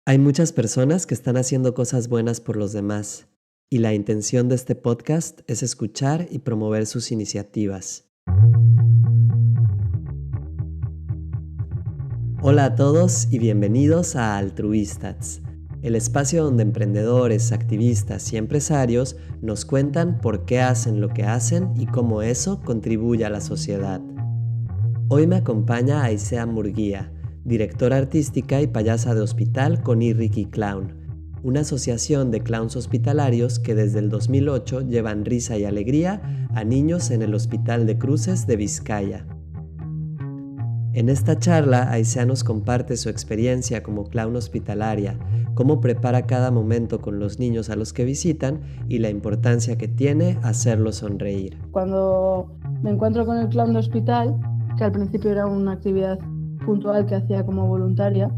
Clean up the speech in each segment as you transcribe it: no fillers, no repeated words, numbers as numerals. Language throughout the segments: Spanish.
Hay muchas personas que están haciendo cosas buenas por los demás, y la intención de este podcast es escuchar y promover sus iniciativas. Hola a todos y bienvenidos a Altruistats, el espacio donde emprendedores, activistas y empresarios nos cuentan por qué hacen lo que hacen y cómo eso contribuye a la sociedad. Hoy me acompaña Aisea Murguía, directora artística y payasa de hospital con Irriki Clown, una asociación de clowns hospitalarios que desde el 2008 llevan risa y alegría a niños en el Hospital de Cruces de Vizcaya. En esta charla, Aisea nos comparte su experiencia como clown hospitalaria, cómo prepara cada momento con los niños a los que visitan y la importancia que tiene hacerlos sonreír. Cuando me encuentro con el clown de hospital, que al principio era una actividad puntual que hacía como voluntaria,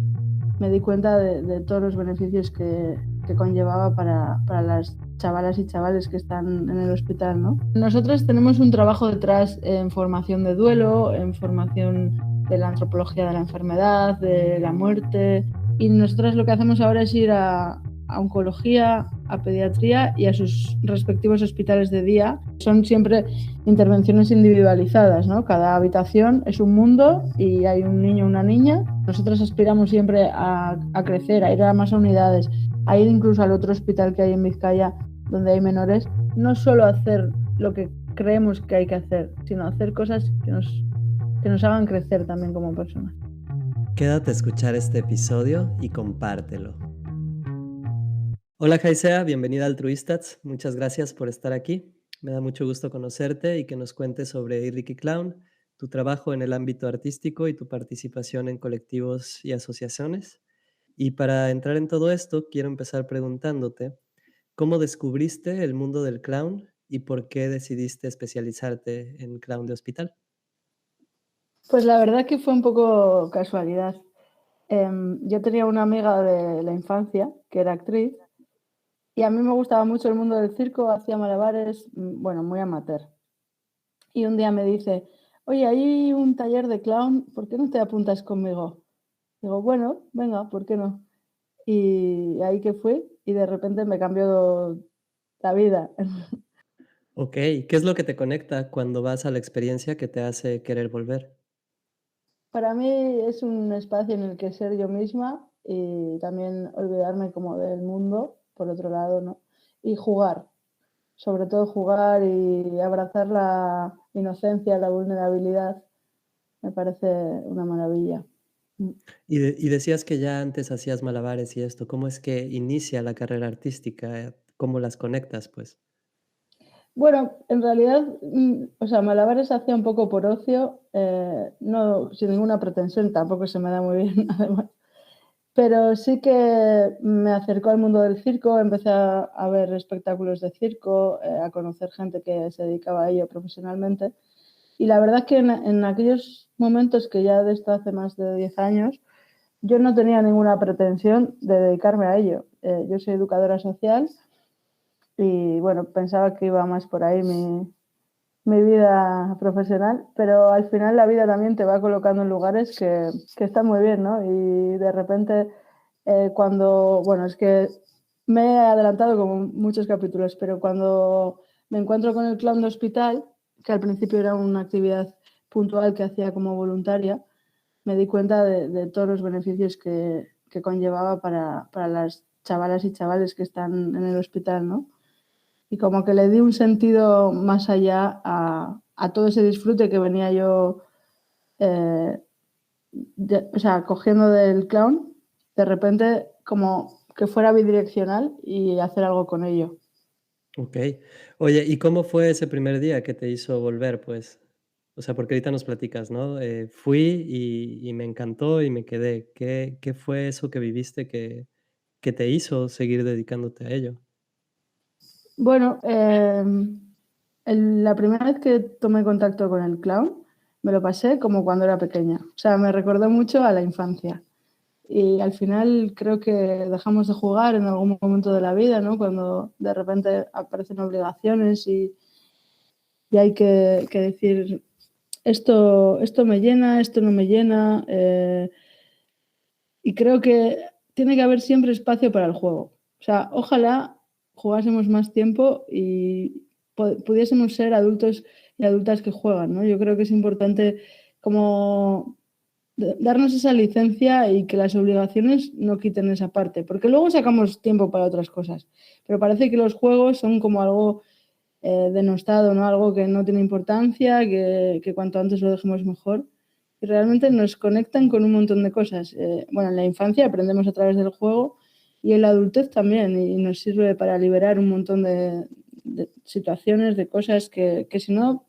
me di cuenta de todos los beneficios que conllevaba para las chavalas y chavales que están en el hospital, ¿no? Nosotros tenemos un trabajo detrás en formación de duelo, en formación de la antropología de la enfermedad, de la muerte, y nosotros lo que hacemos ahora es ir a oncología, a pediatría y a sus respectivos hospitales de día. Son siempre intervenciones individualizadas, ¿no? Cada habitación es un mundo y hay un niño o una niña. Nosotros aspiramos siempre a crecer, a ir a más unidades, a ir incluso al otro hospital que hay en Vizcaya donde hay menores. No solo hacer lo que creemos que hay que hacer, sino hacer cosas que nos hagan crecer también como personas. Quédate a escuchar este episodio y compártelo. Hola Jaisea, bienvenida a Altruistats. Muchas gracias por estar aquí. Me da mucho gusto conocerte y que nos cuentes sobre Irriki Clown, tu trabajo en el ámbito artístico y tu participación en colectivos y asociaciones. Y para entrar en todo esto, quiero empezar preguntándote, ¿cómo descubriste el mundo del clown y por qué decidiste especializarte en clown de hospital? Pues la verdad que fue un poco casualidad. Yo tenía una amiga de la infancia que era actriz y a mí me gustaba mucho el mundo del circo, hacía malabares, bueno, muy amateur. Y un día me dice, oye, hay un taller de clown, ¿por qué no te apuntas conmigo? Digo, bueno, venga, ¿por qué no? Y ahí que fui y de repente me cambió la vida. Ok, ¿qué es lo que te conecta cuando vas a la experiencia que te hace querer volver? Para mí es un espacio en el que ser yo misma y también olvidarme como del mundo, por otro lado, ¿no? Y jugar, sobre todo jugar y abrazar la inocencia, la vulnerabilidad, me parece una maravilla. Mm. Y decías que ya antes hacías malabares y esto, ¿cómo es que inicia la carrera artística? ¿Cómo las conectas, pues? Bueno, en realidad, o sea, malabares hacía un poco por ocio, no sin ninguna pretensión, tampoco se me da muy bien, además. Pero sí que me acercó al mundo del circo, empecé a ver espectáculos de circo, a conocer gente que se dedicaba a ello profesionalmente. Y la verdad es que en aquellos momentos, que ya de esto hace más de 10 años, yo no tenía ninguna pretensión de dedicarme a ello. Yo soy educadora social y bueno, pensaba que iba más por ahí mi vida profesional, pero al final la vida también te va colocando en lugares que están muy bien, ¿no? Y de repente, cuando, bueno, es que me he adelantado como muchos capítulos, pero cuando me encuentro con el clown de hospital, que al principio era una actividad puntual que hacía como voluntaria, me di cuenta de todos los beneficios que conllevaba para las chavalas y chavales que están en el hospital, ¿no? Y como que le di un sentido más allá a todo ese disfrute que venía yo, eh, o sea, cogiendo del clown, de repente como que fuera bidireccional y hacer algo con ello. Ok. Oye, ¿y cómo fue ese primer día que te hizo volver, pues? O sea, porque ahorita nos platicas, ¿no? Fui y me encantó y me quedé. ¿Qué fue eso que viviste que te hizo seguir dedicándote a ello? Bueno, la primera vez que tomé contacto con el clown, me lo pasé como cuando era pequeña. O sea, me recordó mucho a la infancia. Y al final creo que dejamos de jugar en algún momento de la vida, ¿no? Cuando de repente aparecen obligaciones y hay que decir, esto me llena, esto no me llena. Y creo que tiene que haber siempre espacio para el juego. O sea, ojalá jugásemos más tiempo y pudiésemos ser adultos y adultas que juegan, ¿no? Yo creo que es importante como darnos esa licencia y que las obligaciones no quiten esa parte, porque luego sacamos tiempo para otras cosas, pero parece que los juegos son como algo denostado, ¿no? Algo que no tiene importancia, que cuanto antes lo dejemos mejor. Y realmente nos conectan con un montón de cosas. Bueno, en la infancia aprendemos a través del juego y en la adultez también, y nos sirve para liberar un montón de situaciones, de cosas que si no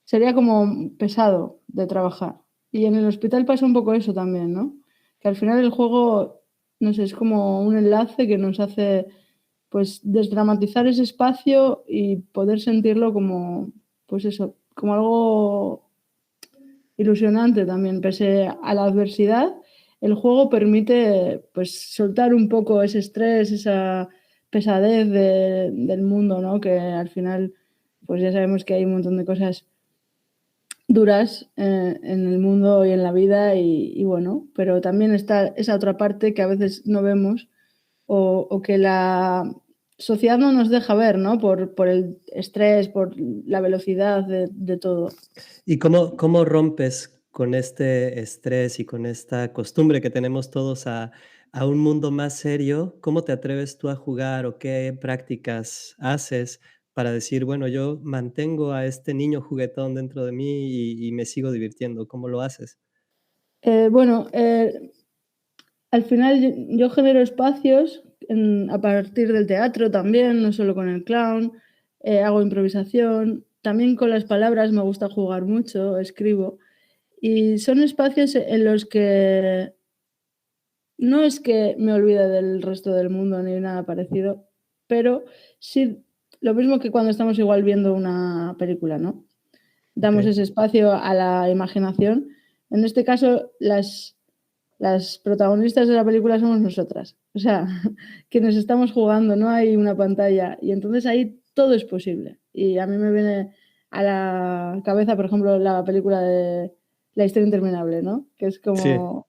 sería como pesado de trabajar. Y en el hospital pasa un poco eso también, ¿no? Que al final el juego, no sé, es como un enlace que nos hace pues desdramatizar ese espacio y poder sentirlo como, pues eso, como algo ilusionante también, pese a la adversidad. El juego permite pues soltar un poco ese estrés, esa pesadez del mundo, ¿no? Que al final, pues ya sabemos que hay un montón de cosas duras en el mundo y en la vida y bueno, pero también está esa otra parte que a veces no vemos o que la sociedad no nos deja ver, ¿no? Por el estrés, por la velocidad de todo. ¿Y cómo rompes con este estrés y con esta costumbre que tenemos todos a un mundo más serio? ¿Cómo te atreves tú a jugar o qué prácticas haces para decir, bueno, yo mantengo a este niño juguetón dentro de mí y me sigo divirtiendo? ¿Cómo lo haces? Bueno, al final yo genero espacios a partir del teatro también, no solo con el clown, hago improvisación, también con las palabras me gusta jugar mucho, escribo, y son espacios en los que no es que me olvide del resto del mundo ni nada parecido, pero sí, lo mismo que cuando estamos igual viendo una película, ¿no? Damos Okey. ese espacio a la imaginación. En este caso, las protagonistas de la película somos nosotras, o sea, quienes estamos jugando, no hay una pantalla y entonces ahí todo es posible. Y a mí me viene a la cabeza, por ejemplo, la película de La historia interminable, ¿no? Que es Sí, como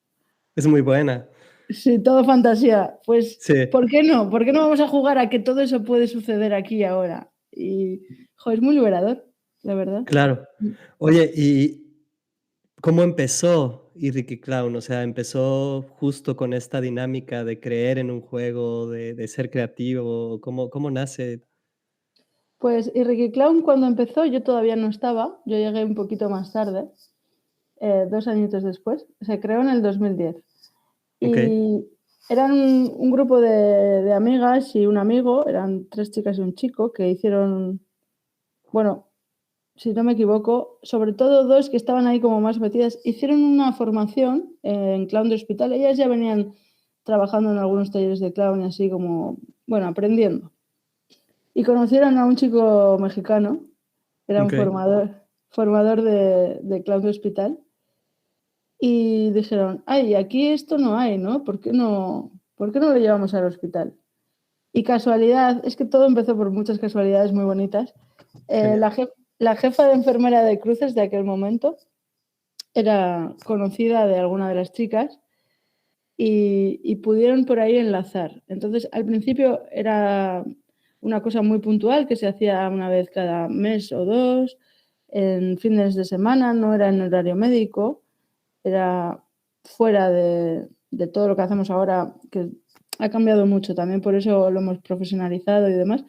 es muy buena. sí, todo fantasía. Pues, Sí, ¿por qué no? ¿Por qué no vamos a jugar a que todo eso puede suceder aquí y ahora? Y, jo, es muy liberador, la verdad. claro. Mm. Oye, ¿y cómo empezó Ricky Clown? O sea, ¿empezó justo con esta dinámica de creer en un juego, de ser creativo? ¿Cómo nace? Pues, y Ricky Clown cuando empezó yo todavía no estaba, yo llegué un poquito más tarde, 2 añitos después, se creó en el 2010. Okey, Y eran un grupo de amigas y un amigo, eran 3 chicas y un chico que hicieron, bueno, si no me equivoco, sobre todo 2 que estaban ahí como más metidas, hicieron una formación en clown de hospital. Ellas ya venían trabajando en algunos talleres de clown y así como, bueno, aprendiendo. Y conocieron a un chico mexicano, era un okey. formador de clown de hospital, y dijeron: "Ay, aquí esto no hay, ¿no? ¿Por qué no lo llevamos al hospital?". Y casualidad, es que todo empezó por muchas casualidades muy bonitas. Genial. La jefa de enfermera de cruces de aquel momento era conocida de alguna de las chicas y pudieron por ahí enlazar. Entonces, al principio era una cosa muy puntual que se hacía una vez cada mes o 2 en fines de semana, no era en horario médico, era fuera de todo lo que hacemos ahora, que ha cambiado mucho, también por eso lo hemos profesionalizado y demás,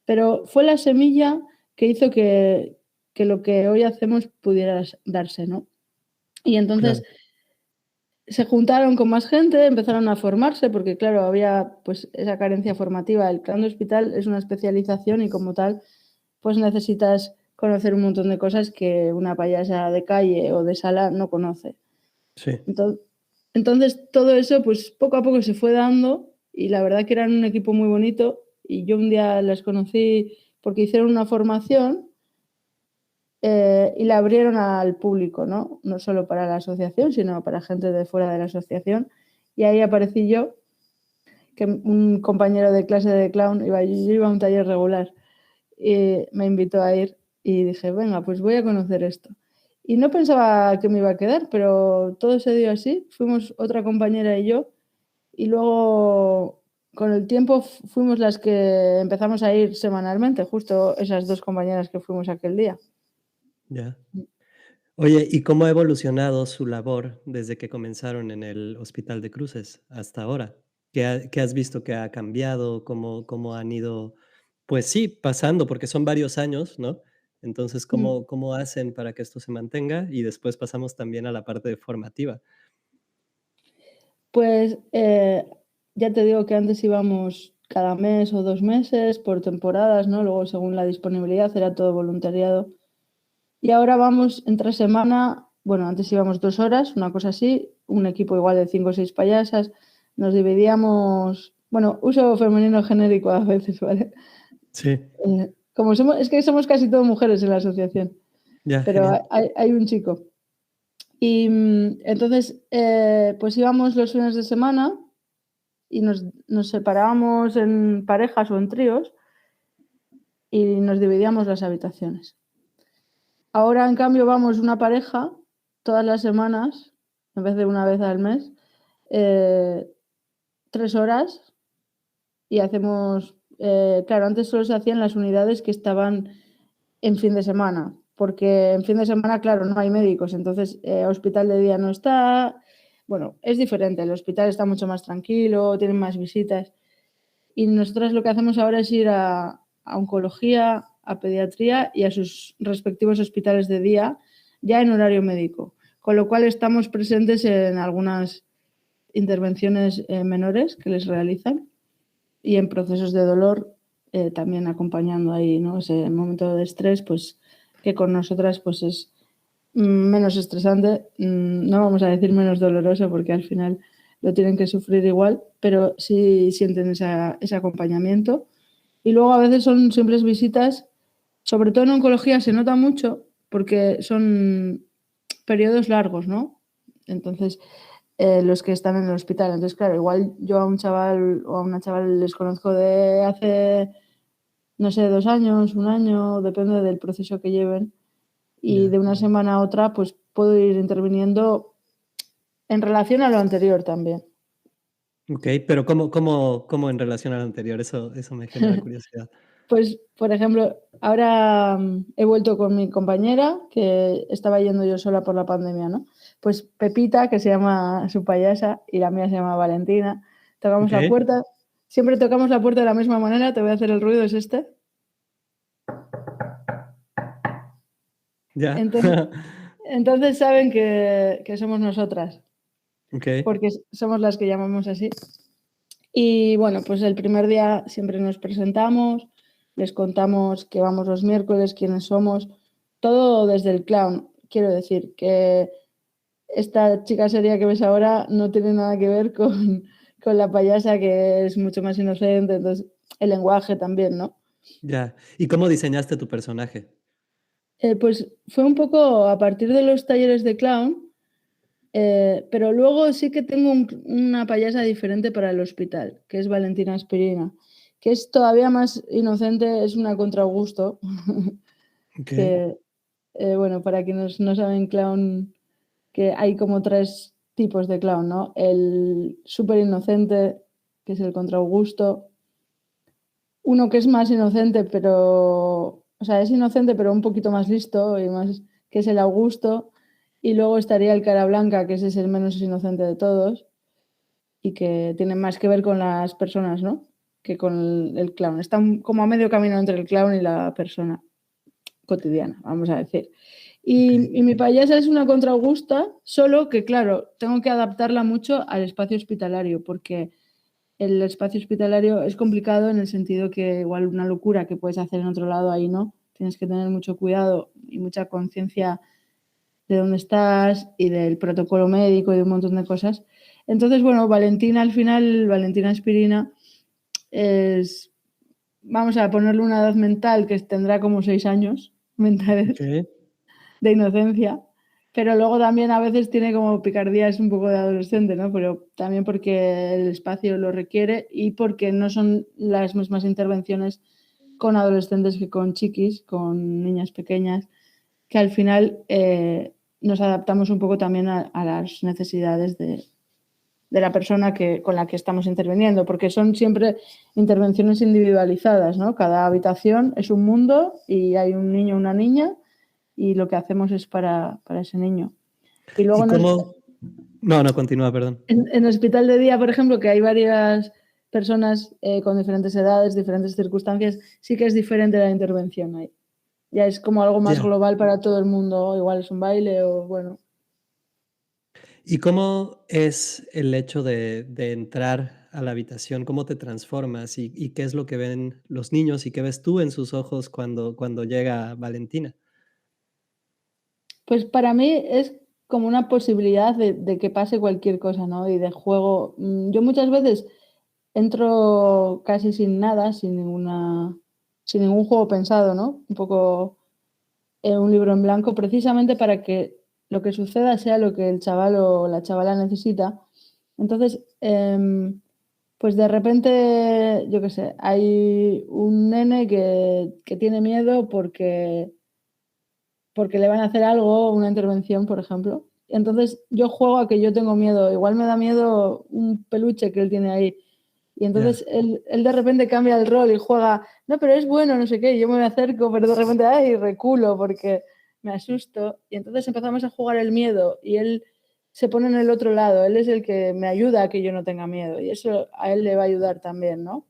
pero fue la semilla que hizo que lo que hoy hacemos pudiera darse, ¿no? Y entonces Claro. se juntaron con más gente, empezaron a formarse, porque claro, había pues esa carencia formativa. El plan de hospital es una especialización y como tal, pues necesitas conocer un montón de cosas que una payasa de calle o de sala no conoce. Sí. Enton entonces, todo eso, pues, poco a poco se fue dando, y la verdad que eran un equipo muy bonito, y yo un día las conocí porque hicieron una formación, y la abrieron al público, ¿no? No solo para la asociación, sino para gente de fuera de la asociación, y ahí aparecí yo, que un compañero de clase de clown yo iba a un taller regular, y me invitó a ir, y dije: "Venga, pues voy a conocer esto". Y no pensaba que me iba a quedar, pero todo se dio así. Fuimos otra compañera y yo, Y luego, con el tiempo, fuimos las que empezamos a ir semanalmente, justo esas 2 compañeras que fuimos aquel día. Ya. Oye, ¿y cómo ha evolucionado su labor desde que comenzaron en el Hospital de Cruces hasta ahora? ¿Qué has visto que ha cambiado? ¿Cómo han ido, pues sí, pasando? Porque son varios años, ¿no? Entonces, Mm. ¿cómo hacen para que esto se mantenga? Y después pasamos también a la parte formativa. Pues, ya te digo que antes íbamos cada mes o 2 meses, por temporadas, ¿no? Luego, según la disponibilidad, era todo voluntariado. Y ahora vamos entre semana, bueno, antes íbamos 2 horas, una cosa así, un equipo igual de 5 o 6 payasas, nos dividíamos, bueno, uso femenino genérico a veces, ¿vale? Sí, Como somos, es que somos casi todo mujeres en la asociación, ya, pero genial. hay un chico. Y entonces, pues íbamos los fines de semana y nos separábamos en parejas o en tríos y nos dividíamos las habitaciones. Ahora, en cambio, vamos una pareja todas las semanas, en vez de una vez al mes, eh, 3 horas y hacemos, claro, antes solo se hacían las unidades que estaban en fin de semana, porque en fin de semana, claro, no hay médicos, entonces hospital de día no está, bueno, es diferente, el hospital está mucho más tranquilo, tienen más visitas y nosotros lo que hacemos ahora es ir a oncología, a pediatría y a sus respectivos hospitales de día ya en horario médico, con lo cual estamos presentes en algunas intervenciones menores que les realizan y en procesos de dolor también acompañando ahí, ¿no? Ese momento de estrés, pues que con nosotras pues es menos estresante, no vamos a decir menos doloroso porque al final lo tienen que sufrir igual, pero sí sienten ese acompañamiento. Y luego a veces son simples visitas, sobre todo en oncología se nota mucho porque son periodos largos, ¿no? Entonces, los que están en el hospital. Entonces, claro, igual yo a un chaval o a una chaval les conozco de hace, no sé, 2 años, un año, depende del proceso que lleven. Y Ya. de una semana a otra, pues puedo ir interviniendo en relación a lo anterior también. Okey, pero ¿cómo en relación al anterior? Eso me genera curiosidad. Pues, por ejemplo, ahora he vuelto con mi compañera, que estaba yendo yo sola por la pandemia, ¿no? Pues Pepita, que se llama su payasa, y la mía se llama Valentina. Tocamos la Okey, puerta, siempre tocamos la puerta de la misma manera, te voy a hacer el ruido, es este. ya. Entonces, entonces saben que somos nosotras, Okey, porque somos las que llamamos así. Y bueno, pues el primer día siempre nos presentamos, les contamos que vamos los miércoles, quiénes somos, todo desde el clown. Quiero decir que esta chica seria que ves ahora no tiene nada que ver con la payasa que es mucho más inocente, entonces el lenguaje también, ¿no? ya. ¿Y cómo diseñaste tu personaje? Pues fue un poco a partir de los talleres de clown, pero luego sí que tengo una payasa diferente para el hospital, que es Valentina Aspirina, que es todavía más inocente, es una contra Augusto, Okey, que, bueno, para quienes no saben clown, que hay como 3 tipos de clown, ¿no? El súper inocente, que es el contra Augusto, uno que es más inocente, pero, o sea, es inocente, pero un poquito más listo y más, que es el Augusto, y luego estaría el cara blanca, que ese es el menos inocente de todos y que tiene más que ver con las personas, ¿no? Que con el clown. Está como a medio camino entre el clown y la persona cotidiana, vamos a decir. okey, Y mi payasa es una contra Augusta, solo que, claro, tengo que adaptarla mucho al espacio hospitalario, porque el espacio hospitalario es complicado en el sentido que igual una locura que puedes hacer en otro lado, ahí no. Tienes que tener mucho cuidado y mucha conciencia de dónde estás y del protocolo médico y de un montón de cosas. Entonces, bueno, Valentina al final, Valentina Aspirina, es, vamos a ponerle una edad mental que tendrá como 6 años mentales okey, de inocencia, pero luego también a veces tiene como picardías un poco de adolescente, ¿no? Pero también porque el espacio lo requiere y porque no son las mismas intervenciones con adolescentes que con chiquis, con niñas pequeñas, que al final nos adaptamos un poco también a las necesidades de la persona con la que estamos interviniendo, porque son siempre intervenciones individualizadas, ¿no? Cada habitación es un mundo y hay un niño o una niña y lo que hacemos es para ese niño. Y luego ¿Y cómo? No, no, continúa, perdón. en el hospital de día, por ejemplo, que hay varias personas con diferentes edades, diferentes circunstancias, sí que es diferente la intervención ahí. Ya es como algo más Ya. global para todo el mundo, igual es un baile o bueno. ¿Y cómo es el hecho de entrar a la habitación? ¿Cómo te transformas? ¿Y qué es lo que ven los niños y qué ves tú en sus ojos cuando llega Valentina? Pues para mí es como una posibilidad de que pase cualquier cosa, ¿no? Y de juego. Yo muchas veces entro casi sin nada, sin ningún juego pensado, ¿no? Un poco un libro en blanco, precisamente para que lo que suceda sea lo que el chaval o la chavala necesita. Entonces, pues de repente, yo qué sé, hay un nene que tiene miedo porque le van a hacer algo, una intervención, por ejemplo. Entonces yo juego a que yo tengo miedo. Igual me da miedo un peluche que él tiene ahí. Y Ya, entonces él de repente cambia el rol y juega, no, pero es bueno, no sé qué. Y yo me acerco, pero de repente, ay, reculo porque me asusto. Y entonces empezamos a jugar el miedo y él se pone en el otro lado. Él es el que me ayuda a que yo no tenga miedo. Y eso a él le va a ayudar también, ¿no?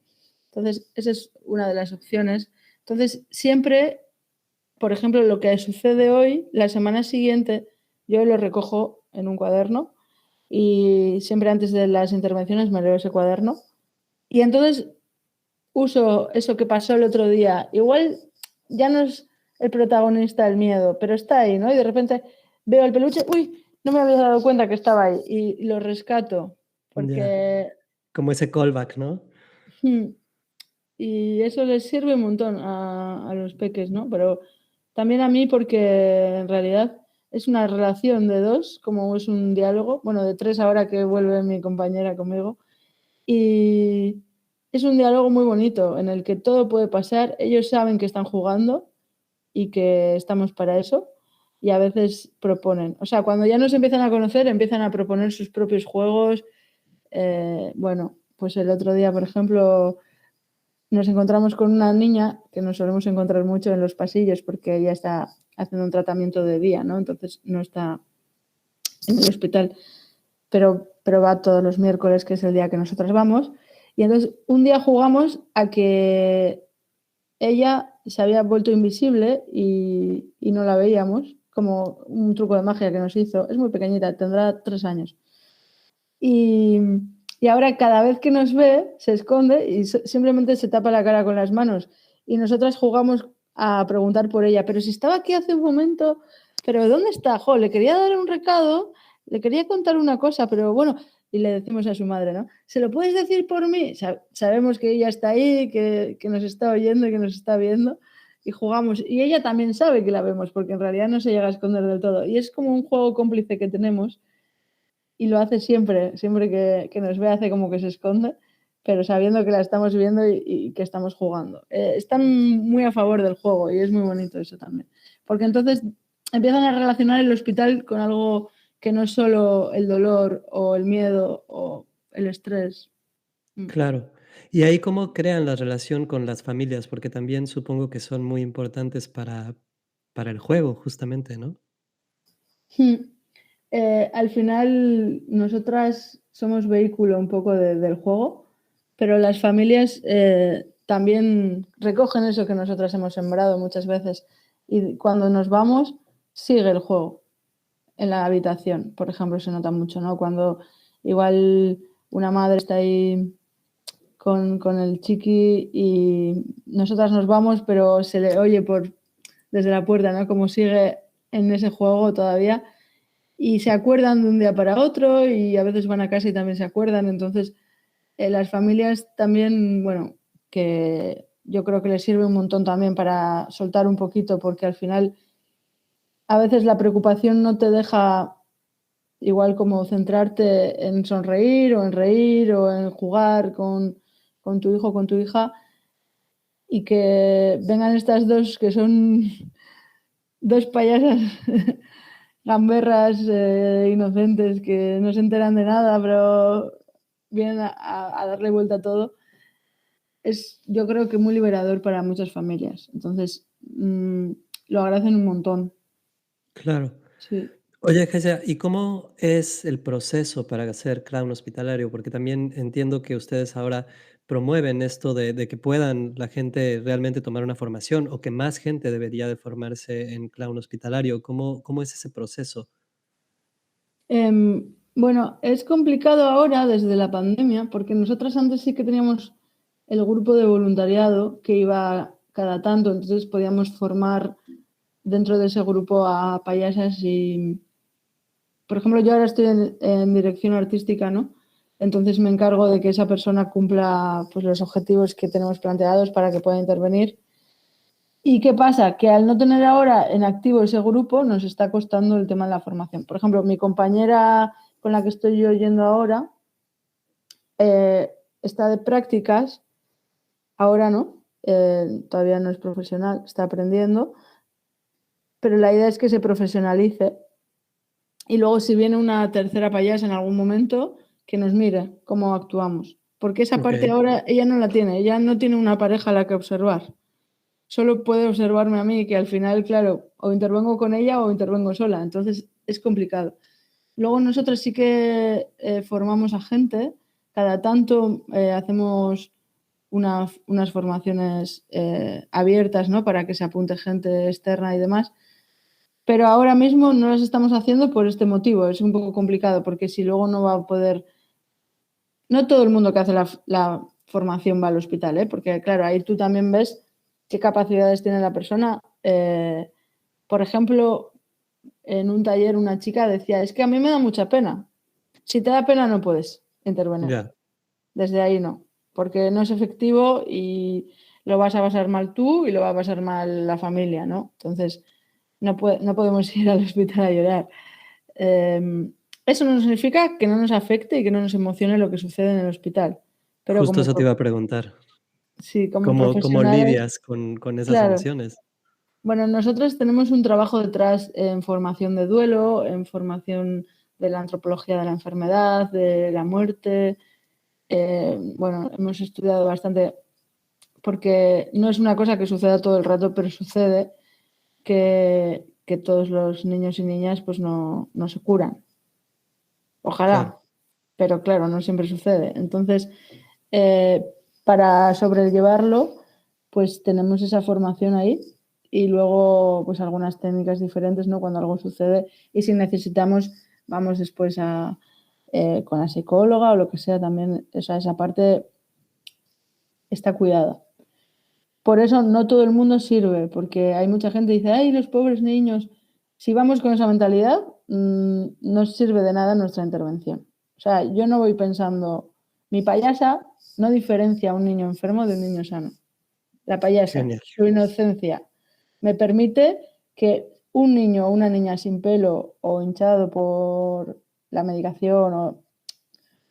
Entonces, esa es una de las opciones. Entonces, siempre por ejemplo, lo que sucede hoy, la semana siguiente, yo lo recojo en un cuaderno y siempre antes de las intervenciones me leo ese cuaderno. Y entonces uso eso que pasó el otro día. Igual ya no es el protagonista el miedo, pero está ahí, ¿no? Y de repente veo el peluche, uy, no me había dado cuenta que estaba ahí y lo rescato ya. porque Como ese callback, ¿no? hmm, y eso les sirve un montón a los peques, ¿no? Pero también a mí porque en realidad es una relación de dos, como es un diálogo, bueno, de tres ahora que vuelve mi compañera conmigo, y es un diálogo muy bonito en el que todo puede pasar, ellos saben que están jugando y que estamos para eso, y a veces proponen, o sea, cuando ya nos empiezan a conocer, empiezan a proponer sus propios juegos, bueno, pues el otro día, por ejemplo, nos encontramos con una niña que nos solemos encontrar mucho en los pasillos porque ella está haciendo un tratamiento de día, ¿no? Entonces no está en el hospital, pero va todos los miércoles, que es el día que nosotras vamos. Y entonces un día jugamos a que ella se había vuelto invisible y no la veíamos, como un truco de magia que nos hizo. Es muy pequeñita, tendrá 3 años. Y, y ahora cada vez que nos ve se esconde y simplemente se tapa la cara con las manos. Y nosotras jugamos a preguntar por ella, pero si estaba aquí hace un momento, pero ¿dónde está? Jo, le quería dar un recado, le quería contar una cosa, pero bueno, y le decimos a su madre, ¿no? ¿Se lo puedes decir por mí? Sabemos que ella está ahí, que nos está oyendo y que nos está viendo y jugamos. Y ella también sabe que la vemos, porque en realidad no se llega a esconder del todo. Y es como un juego cómplice que tenemos y lo hace siempre, siempre que nos ve hace como que se esconde, pero sabiendo que la estamos viendo y que estamos jugando. Están muy a favor del juego y es muy bonito eso también, porque entonces empiezan a relacionar el hospital con algo que no es solo el dolor o el miedo o el estrés. Mm. Claro. ¿Y ahí cómo crean la relación con las familias? Porque también supongo que son muy importantes para el juego, justamente, ¿no? Mm. Al final, nosotras somos vehículo un poco del juego, pero las familias también recogen eso que nosotras hemos sembrado muchas veces. Y cuando nos vamos, sigue el juego en la habitación, por ejemplo, se nota mucho, ¿no? Cuando igual una madre está ahí con el chiqui y nosotras nos vamos, pero se le oye desde la puerta, ¿no? Como sigue en ese juego todavía y se acuerdan de un día para otro y a veces van a casa y también se acuerdan. Entonces, las familias también, bueno, que yo creo que les sirve un montón también para soltar un poquito, porque al final a veces la preocupación no te deja igual como centrarte en sonreír o en reír o en jugar con tu hijo o con tu hija y que vengan estas dos que son dos payasas gamberras inocentes que no se enteran de nada, pero vienen a darle vuelta a todo, es yo creo que muy liberador para muchas familias. Entonces, lo agradecen un montón. Claro. Sí. Oye, Gesia, ¿y cómo es el proceso para hacer clown hospitalario? Porque también entiendo que ustedes ahora promueven esto de que puedan la gente realmente tomar una formación o que más gente debería de formarse en clown hospitalario. ¿Cómo es ese proceso? Bueno, es complicado ahora desde la pandemia, porque nosotras antes sí que teníamos el grupo de voluntariado que iba cada tanto, entonces podíamos formar dentro de ese grupo a payasas y, por ejemplo, yo ahora estoy en dirección artística, ¿no? Entonces me encargo de que esa persona cumpla pues, los objetivos que tenemos planteados para que pueda intervenir. ¿Y qué pasa? Que al no tener ahora en activo ese grupo nos está costando el tema de la formación. Por ejemplo, mi compañera con la que estoy yo yendo ahora eh, está de prácticas, ahora no, todavía no es profesional, está aprendiendo, pero la idea es que se profesionalice y luego si viene una tercera payasa en algún momento, que nos mire cómo actuamos. Porque esa parte Ok, ahora ella no la tiene, ella no tiene una pareja a la que observar. Solo puede observarme a mí, que al final, claro, o intervengo con ella o intervengo sola, entonces es complicado. Luego nosotros sí que formamos a gente, cada tanto hacemos unas formaciones abiertas, ¿no? Para que se apunte gente externa y demás, pero ahora mismo no las estamos haciendo por este motivo, es un poco complicado porque si luego no va a poder, no todo el mundo que hace la formación va al hospital, ¿eh? Porque claro, ahí tú también ves qué capacidades tiene la persona. Por ejemplo, en un taller una chica decía, es que a mí me da mucha pena. Si te da pena no puedes intervenir. ya, Desde ahí no, porque no es efectivo y lo vas a pasar mal tú y lo va a pasar mal la familia, ¿no? Entonces, no podemos ir al hospital a llorar. Eh, Eso no significa que no nos afecte y que no nos emocione lo que sucede en el hospital, pero justo como, eso te iba a preguntar. sí, como ¿Cómo profesionales, lidias con esas claro. emociones? Bueno, nosotros tenemos un trabajo detrás en formación de duelo, en formación de la antropología de la enfermedad, de la muerte. Bueno, hemos estudiado bastante porque no es una cosa que suceda todo el rato, pero sucede que todos los niños y niñas pues no se curan. Claro. Ojalá, pero claro, no siempre sucede. Entonces, eh, para sobrellevarlo, pues tenemos esa formación ahí y luego pues algunas técnicas diferentes, ¿no? Cuando algo sucede y si necesitamos, vamos después con la psicóloga o lo que sea también, esa parte está cuidada. Por eso no todo el mundo sirve, porque hay mucha gente que dice, ay, los pobres niños. Si vamos con esa mentalidad, no sirve de nada nuestra intervención. O sea, yo no voy pensando, mi payasa no diferencia a un niño enfermo de un niño sano. La payasa, Genial. su inocencia, me permite que un niño o una niña sin pelo o hinchado por la medicación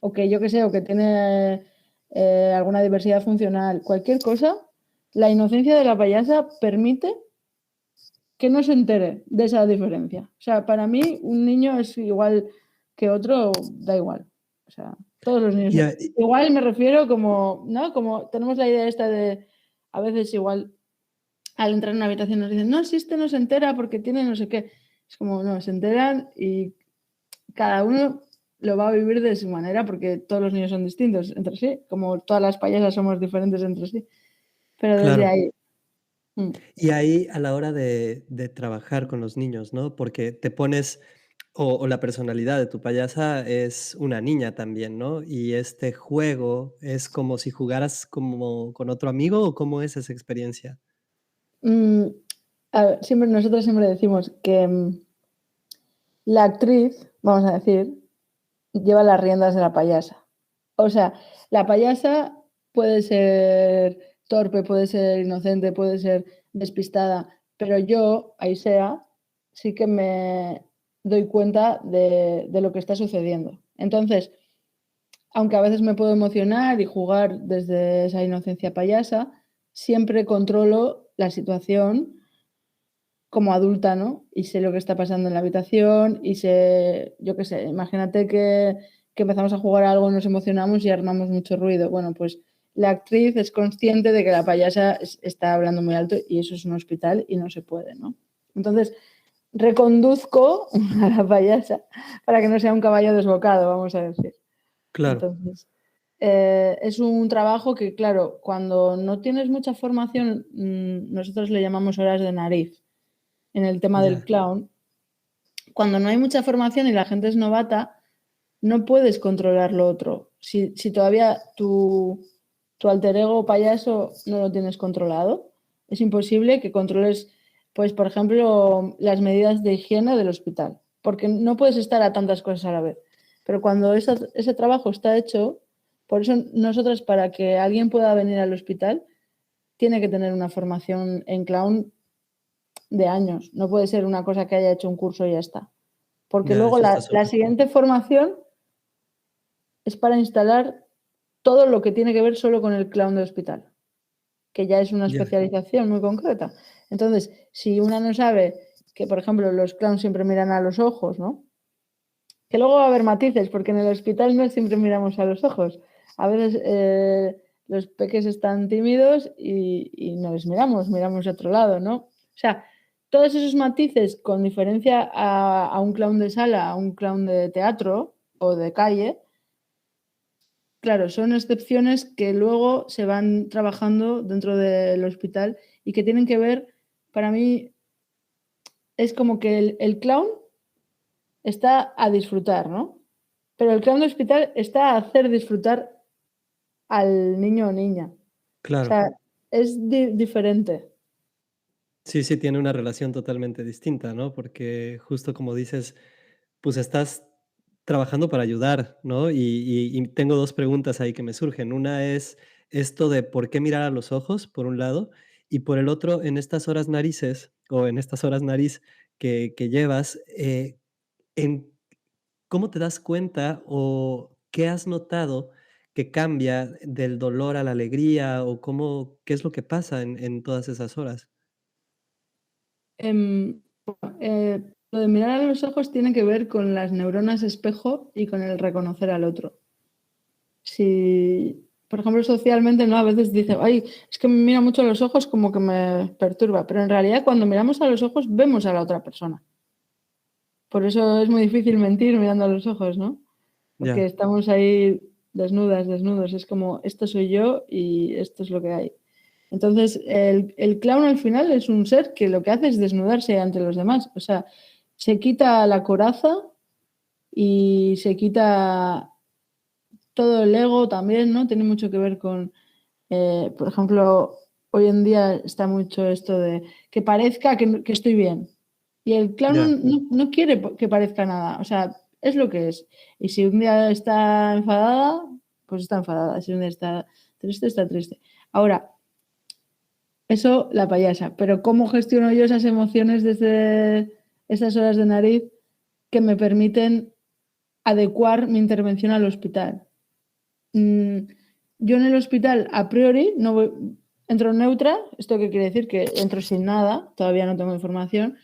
o que yo que sé, o que tiene alguna diversidad funcional, cualquier cosa, la inocencia de la payasa permite que no se entere de esa diferencia. O sea, para mí un niño es igual que otro, da igual. O sea, todos los niños Y, son. a- Igual me refiero como, ¿no? Como tenemos la idea esta de, a veces igual al entrar en una habitación nos dicen, no, si este no se entera porque tiene no sé qué. Es como, no, se enteran y cada uno lo va a vivir de su manera porque todos los niños son distintos entre sí, como todas las payasas somos diferentes entre sí. Pero desde claro. ahí. mm, Y ahí a la hora de trabajar con los niños, ¿no? Porque te pones o la personalidad de tu payasa es una niña también, ¿no? Y este juego es como si jugaras como con otro amigo, ¿o cómo es esa experiencia? mm, a ver, nosotros siempre decimos que la actriz, vamos a decir, lleva las riendas de la payasa. O sea, la payasa puede ser torpe, puede ser inocente, puede ser despistada, pero yo, Aisea, sí que me doy cuenta de lo que está sucediendo. Entonces, aunque a veces me puedo emocionar y jugar desde esa inocencia payasa, siempre controlo la situación como adulta, ¿no? Y sé lo que está pasando en la habitación y sé, yo qué sé, imagínate que empezamos a jugar a algo, nos emocionamos y armamos mucho ruido. Bueno, pues la actriz es consciente de que la payasa está hablando muy alto y eso es un hospital y no se puede, ¿no? Entonces, reconduzco a la payasa para que no sea un caballo desbocado, vamos a decir. Claro, Entonces, es un trabajo que, claro, cuando no tienes mucha formación, nosotros le llamamos horas de nariz en el tema del ya, clown. Cuando no hay mucha formación y la gente es novata, no puedes controlar lo otro. Si todavía tu alter ego payaso no lo tienes controlado, es imposible que controles, pues, por ejemplo, las medidas de higiene del hospital, porque no puedes estar a tantas cosas a la vez. Pero cuando ese trabajo está hecho, por eso nosotros, para que alguien pueda venir al hospital, tiene que tener una formación en clown de años. No puede ser una cosa que haya hecho un curso y ya está. Porque ya, luego eso está la súper cool. siguiente formación es para instalar todo lo que tiene que ver solo con el clown de hospital, que ya es una Ya, especialización muy concreta. Entonces, si una no sabe que, por ejemplo, los clowns siempre miran a los ojos, ¿no? Que luego va a haber matices, porque en el hospital no siempre miramos a los ojos. A veces los peques están tímidos y no les miramos de otro lado, ¿no? O sea, todos esos matices con diferencia a un clown de sala, a un clown de teatro o de calle, claro, son excepciones que luego se van trabajando dentro del hospital y que tienen que ver, para mí, es como que el clown está a disfrutar, ¿no? Pero el clown de hospital está a hacer disfrutar al niño o niña. O claro. sea, es diferente. Sí, sí, tiene una relación totalmente distinta, ¿no? Porque justo como dices, pues estás trabajando para ayudar, ¿no? Y tengo 2 preguntas ahí que me surgen. Una es esto de por qué mirar a los ojos, por un lado, y por el otro, en estas horas narices, o en estas horas nariz que llevas, en ¿cómo te das cuenta o qué has notado que cambia del dolor a la alegría o qué es lo que pasa en todas esas horas? Lo de mirar a los ojos tiene que ver con las neuronas espejo y con el reconocer al otro. Si, por ejemplo, socialmente, ¿no? A veces dice, ay, es que me mira mucho a los ojos como que me perturba, pero en realidad cuando miramos a los ojos vemos a la otra persona. Por eso es muy difícil mentir mirando a los ojos, ¿no? Porque Ya, estamos ahí desnudas, desnudos. Es como, esto soy yo y esto es lo que hay. Entonces, el clown al final es un ser que lo que hace es desnudarse ante los demás. O sea, se quita la coraza y se quita todo el ego también, ¿no? Tiene mucho que ver con, por ejemplo, hoy en día está mucho esto de que parezca que estoy bien. Y el ya, clown no quiere que parezca nada, o sea, es lo que es. Y si un día está enfadada, pues está enfadada. Si un día está triste, está triste. Ahora, eso la payasa, pero ¿cómo gestiono yo esas emociones desde esas horas de nariz que me permiten adecuar mi intervención al hospital? Mm, yo en el hospital, a priori, no entro neutra. ¿Esto qué quiere decir? Que entro sin nada, todavía no tengo información,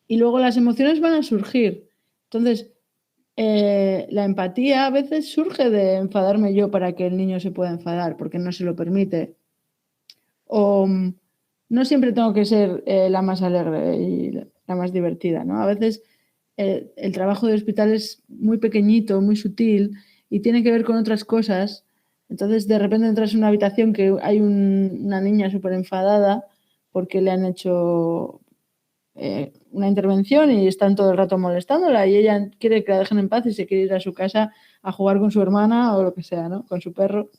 y luego las emociones van a surgir. Entonces, la empatía a veces surge de enfadarme yo para que el niño se pueda enfadar, porque no se lo permite. O no siempre tengo que ser la más alegre y la más divertida, ¿no? A veces el trabajo de hospital es muy pequeñito, muy sutil y tiene que ver con otras cosas. Entonces, de repente entras en una habitación que hay una niña súper enfadada porque le han hecho una intervención y están todo el rato molestándola y ella quiere que la dejen en paz y se quiere ir a su casa a jugar con su hermana o lo que sea, ¿no? Con su perro.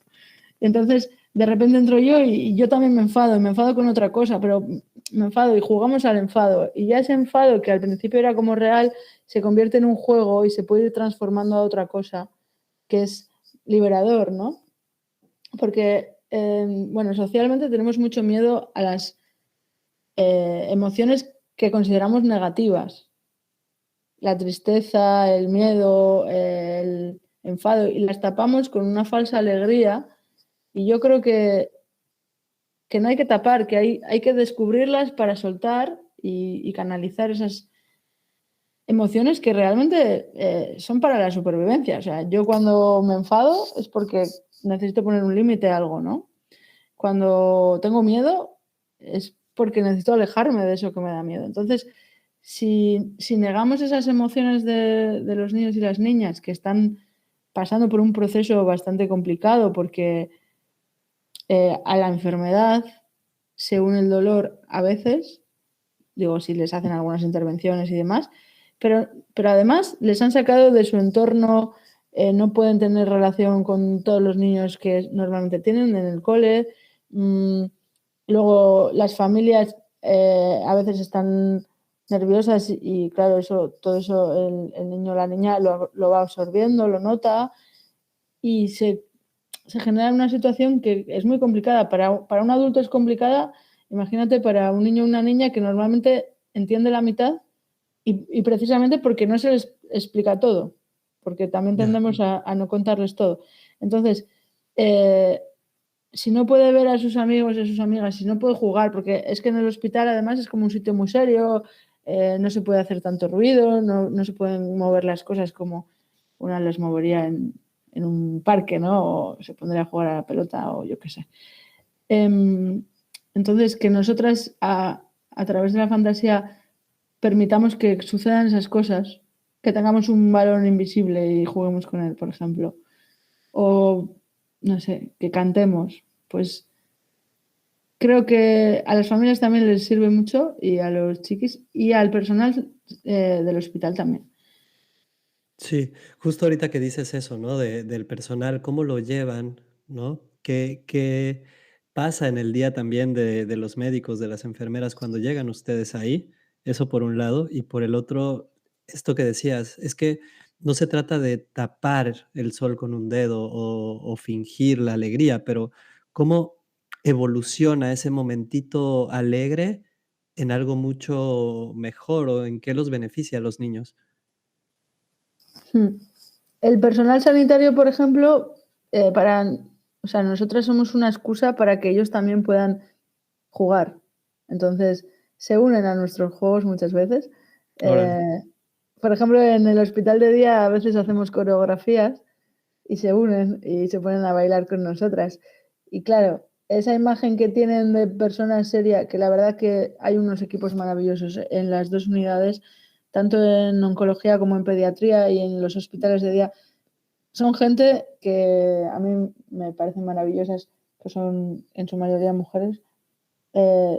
Entonces, de repente entro yo y yo también y me enfado con otra cosa, pero me enfado y jugamos al enfado. Y ya ese enfado, que al principio era como real, se convierte en un juego y se puede ir transformando a otra cosa, que es liberador, ¿no? Porque, bueno, socialmente tenemos mucho miedo a las emociones que consideramos negativas. La tristeza, el miedo, el enfado, y las tapamos con una falsa alegría. Y yo creo que no hay que tapar, que hay que descubrirlas para soltar y canalizar esas emociones que realmente son para la supervivencia. O sea, yo cuando me enfado es porque necesito poner un límite a algo, ¿no? Cuando tengo miedo es porque necesito alejarme de eso que me da miedo. Entonces, si negamos esas emociones de los niños y las niñas que están pasando por un proceso bastante complicado porque a la enfermedad se une el dolor a veces, digo, si les hacen algunas intervenciones y demás, pero además les han sacado de su entorno, no pueden tener relación con todos los niños que normalmente tienen en el cole. Luego las familias a veces están nerviosas y claro, todo eso el niño o la niña lo va absorbiendo, lo nota y se genera una situación que es muy complicada. Para un adulto es complicada, imagínate para un niño o una niña que normalmente entiende la mitad y precisamente porque no se les explica todo, porque también Ya. tendemos a no contarles todo. Entonces, si no puede ver a sus amigos y a sus amigas, si no puede jugar, porque es que en el hospital además es como un sitio muy serio, no se puede hacer tanto ruido, no se pueden mover las cosas como una las movería en un parque, ¿no? O se pondría a jugar a la pelota o yo qué sé. Entonces, que nosotras a través de la fantasía permitamos que sucedan esas cosas, que tengamos un balón invisible y juguemos con él, por ejemplo, o no sé, que cantemos, pues creo que a las familias también les sirve mucho y a los chiquis y al personal del hospital también. Sí, justo ahorita que dices eso, ¿no? Del personal, ¿cómo lo llevan, no? ¿Qué pasa en el día también de los médicos, de las enfermeras cuando llegan ustedes ahí? Eso por un lado. Y por el otro, esto que decías, es que no se trata de tapar el sol con un dedo o fingir la alegría, pero ¿cómo evoluciona ese momentito alegre en algo mucho mejor o en qué los beneficia a los niños? Hmm. El personal sanitario, por ejemplo, o sea, nosotras somos una excusa para que ellos también puedan jugar. Entonces, se unen a nuestros juegos muchas veces. Órale. Eh, por ejemplo, en el hospital de día a veces hacemos coreografías y se unen y se ponen a bailar con nosotras. Y claro, esa imagen que tienen de personas serias, que la verdad que hay unos equipos maravillosos en las dos unidades, tanto en oncología como en pediatría y en los hospitales de día, son gente que a mí me parecen maravillosas, que son en su mayoría mujeres,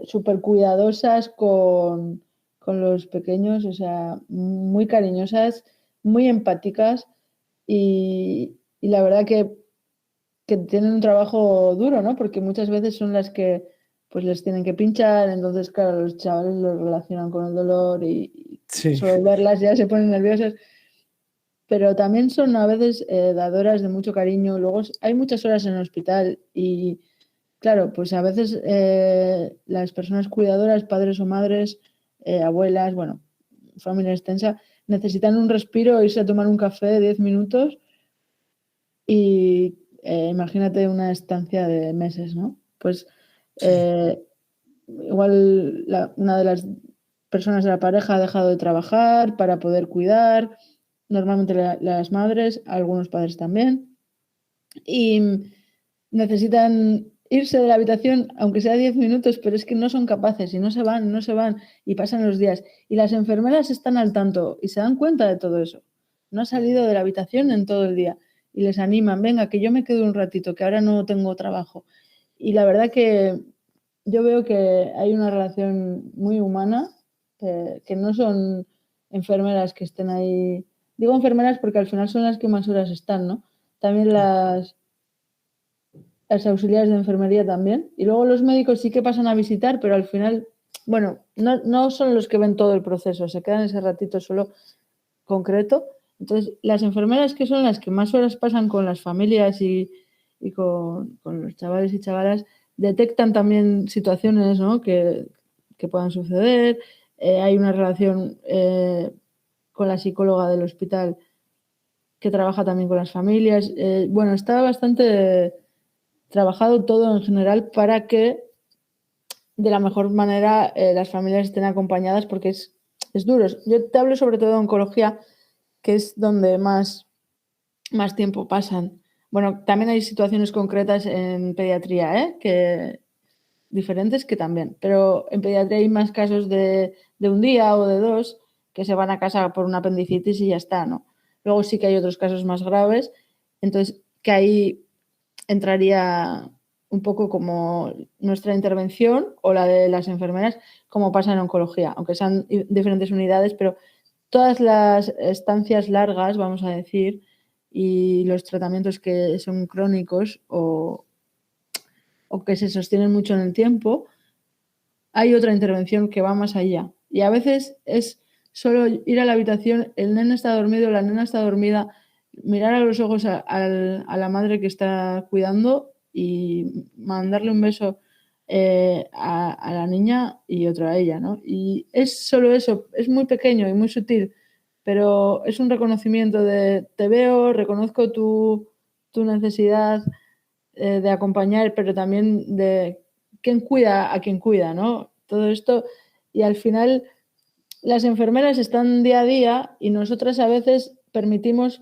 súper cuidadosas con los pequeños, o sea, muy cariñosas, muy empáticas y la verdad que tienen un trabajo duro, ¿no? Porque muchas veces son las que pues les tienen que pinchar, entonces claro, los chavales lo relacionan con el dolor y Sí. solo verlas ya se ponen nerviosas, pero también son a veces dadoras de mucho cariño. Luego hay muchas horas en el hospital y claro, pues a veces las personas cuidadoras, padres o madres, abuelas, bueno, familia extensa, necesitan un respiro, irse a tomar un café de 10 minutos y imagínate una estancia de meses, ¿no? Pues Sí. igual una de las personas de la pareja ha dejado de trabajar para poder cuidar, normalmente las madres, algunos padres también, y necesitan irse de la habitación, aunque sea 10 minutos, pero es que no son capaces y no se van y pasan los días. Y las enfermeras están al tanto y se dan cuenta de todo eso. No ha salido de la habitación en todo el día y les animan, venga, que yo me quedo un ratito, que ahora no tengo trabajo. Y la verdad que yo veo que hay una relación muy humana, que no son enfermeras que estén ahí. Digo enfermeras porque al final son las que más horas están, ¿no? También Claro. las auxiliares de enfermería también. Y luego los médicos sí que pasan a visitar, pero al final, bueno, no son los que ven todo el proceso, se quedan ese ratito solo concreto. Entonces, las enfermeras que son las que más horas pasan con las familias y con los chavales y chavalas, detectan también situaciones, ¿no? que puedan suceder. Hay una relación con la psicóloga del hospital que trabaja también con las familias. Bueno, está bastante trabajado todo en general para que de la mejor manera las familias estén acompañadas porque es duro. Yo te hablo sobre todo de oncología, que es donde más tiempo pasan. Bueno, también hay situaciones concretas en pediatría, que diferentes que también, pero en pediatría hay más casos de un día o de dos que se van a casa por una apendicitis y ya está, ¿no? Luego sí que hay otros casos más graves, entonces que ahí entraría un poco como nuestra intervención o la de las enfermeras, como pasa en oncología, aunque sean diferentes unidades, pero todas las estancias largas, vamos a decir, y los tratamientos que son crónicos o que se sostienen mucho en el tiempo, hay otra intervención que va más allá. Y a veces es solo ir a la habitación, el nene está dormido, la nena está dormida, mirar a los ojos a la madre que está cuidando y mandarle un beso a la niña y otro a ella, ¿no? Y es solo eso, es muy pequeño y muy sutil, pero es un reconocimiento de te veo, reconozco tu necesidad de acompañar, pero también de quién cuida a quien cuida, ¿no? Todo esto, y al final las enfermeras están día a día y nosotras a veces permitimos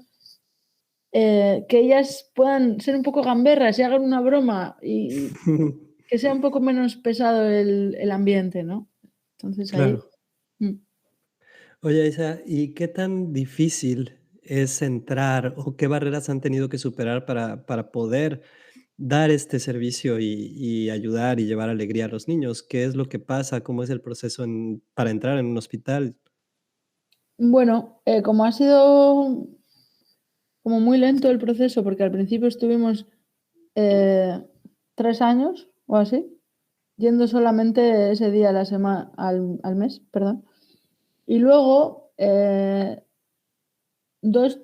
que ellas puedan ser un poco gamberras y hagan una broma y que sea un poco menos pesado el ambiente, ¿no? Entonces ahí... Claro. mm. Oye, Isa, ¿y qué tan difícil es entrar o qué barreras han tenido que superar para poder dar este servicio y ayudar y llevar alegría a los niños? ¿Qué es lo que pasa? ¿Cómo es el proceso para entrar en un hospital? Bueno, como ha sido como muy lento el proceso, porque al principio estuvimos eh, 3 años o así, yendo solamente ese día a la semana, al mes, perdón. Y luego, dos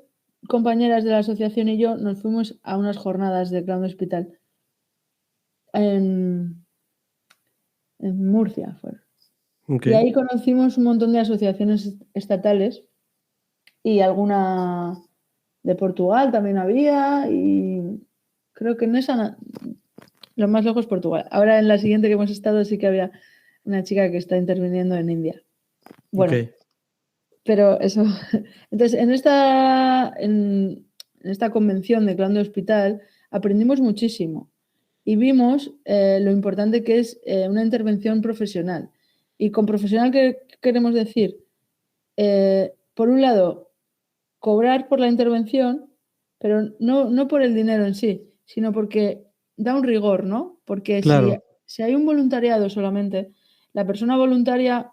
compañeras de la asociación y yo nos fuimos a unas jornadas de Clown Hospital en, en Murcia. Y Okey, ahí conocimos un montón de asociaciones estatales y alguna de Portugal también había y creo que en esa, lo más lejos Portugal. Ahora en la siguiente que hemos estado sí que había una chica que está interviniendo en India. Bueno, okey. pero eso. Entonces, en esta convención de Clown de Hospital aprendimos muchísimo y vimos lo importante que es una intervención profesional. Y con profesional, ¿qué queremos decir? Por un lado, cobrar por la intervención, pero no por el dinero en sí, sino porque da un rigor, ¿no? Porque Claro. si hay un voluntariado solamente, la persona voluntaria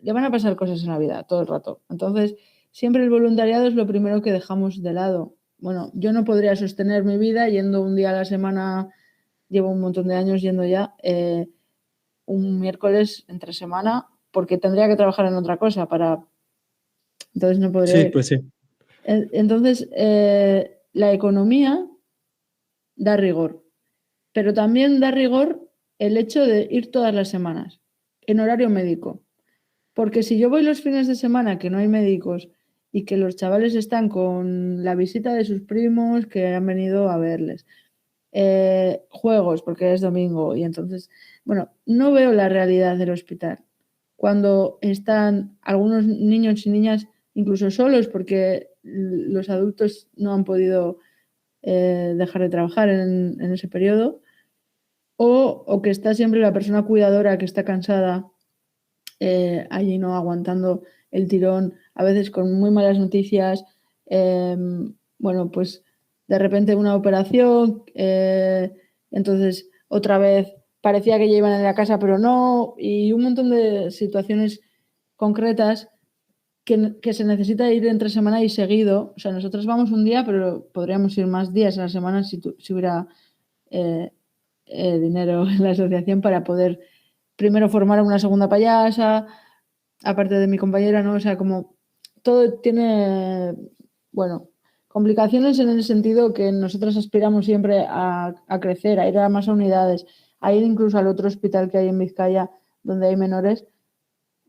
le van a pasar cosas en la vida todo el rato. Entonces, siempre el voluntariado es lo primero que dejamos de lado. Bueno, yo no podría sostener mi vida yendo un día a la semana, llevo un montón de años yendo ya, un miércoles entre semana, porque tendría que trabajar en otra cosa para... Entonces no podría Sí, ir. pues sí. Entonces, la economía da rigor, pero también da rigor el hecho de ir todas las semanas en horario médico. Porque si yo voy los fines de semana que no hay médicos y que los chavales están con la visita de sus primos que han venido a verles, juegos porque es domingo y entonces, bueno, no veo la realidad del hospital. Cuando están algunos niños y niñas incluso solos porque los adultos no han podido dejar de trabajar en ese periodo, o que está siempre la persona cuidadora que está cansada allí no aguantando el tirón, a veces con muy malas noticias. eh, bueno, pues de repente una operación, entonces otra vez parecía que ya iban a la casa, pero no, y un montón de situaciones concretas que se necesita ir entre semana y seguido. O sea, nosotros vamos un día, pero podríamos ir más días a la semana si hubiera eh, dinero en la asociación para poder primero formar una segunda payasa, aparte de mi compañera, ¿no? O sea, como todo tiene, bueno, complicaciones en el sentido que nosotros aspiramos siempre a crecer, a ir a más unidades, a ir incluso al otro hospital que hay en Vizcaya, donde hay menores,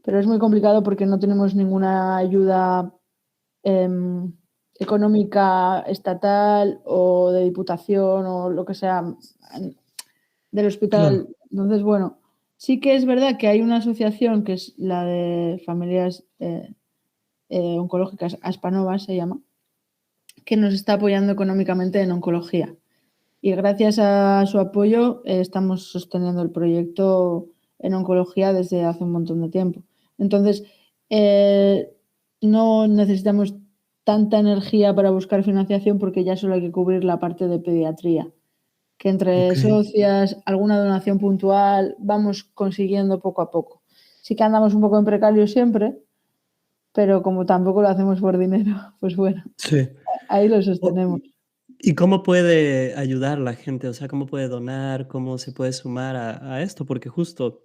pero es muy complicado porque no tenemos ninguna ayuda eh, económica estatal o de diputación o lo que sea del Claro. hospital. Entonces, bueno. Sí que es verdad que hay una asociación que es la de familias oncológicas, Aspanova se llama, que nos está apoyando económicamente en oncología. Y gracias a su apoyo estamos sosteniendo el proyecto en oncología desde hace un montón de tiempo. Entonces, no necesitamos tanta energía para buscar financiación porque ya solo hay que cubrir la parte de pediatría, que entre Ok. socias, alguna donación puntual, vamos consiguiendo poco a poco. Sí que andamos un poco en precario siempre, pero como tampoco lo hacemos por dinero, pues bueno, Sí. ahí lo O sostenemos. ¿y cómo puede ayudar la gente? O sea, ¿cómo puede donar? ¿Cómo se puede sumar a esto? Porque justo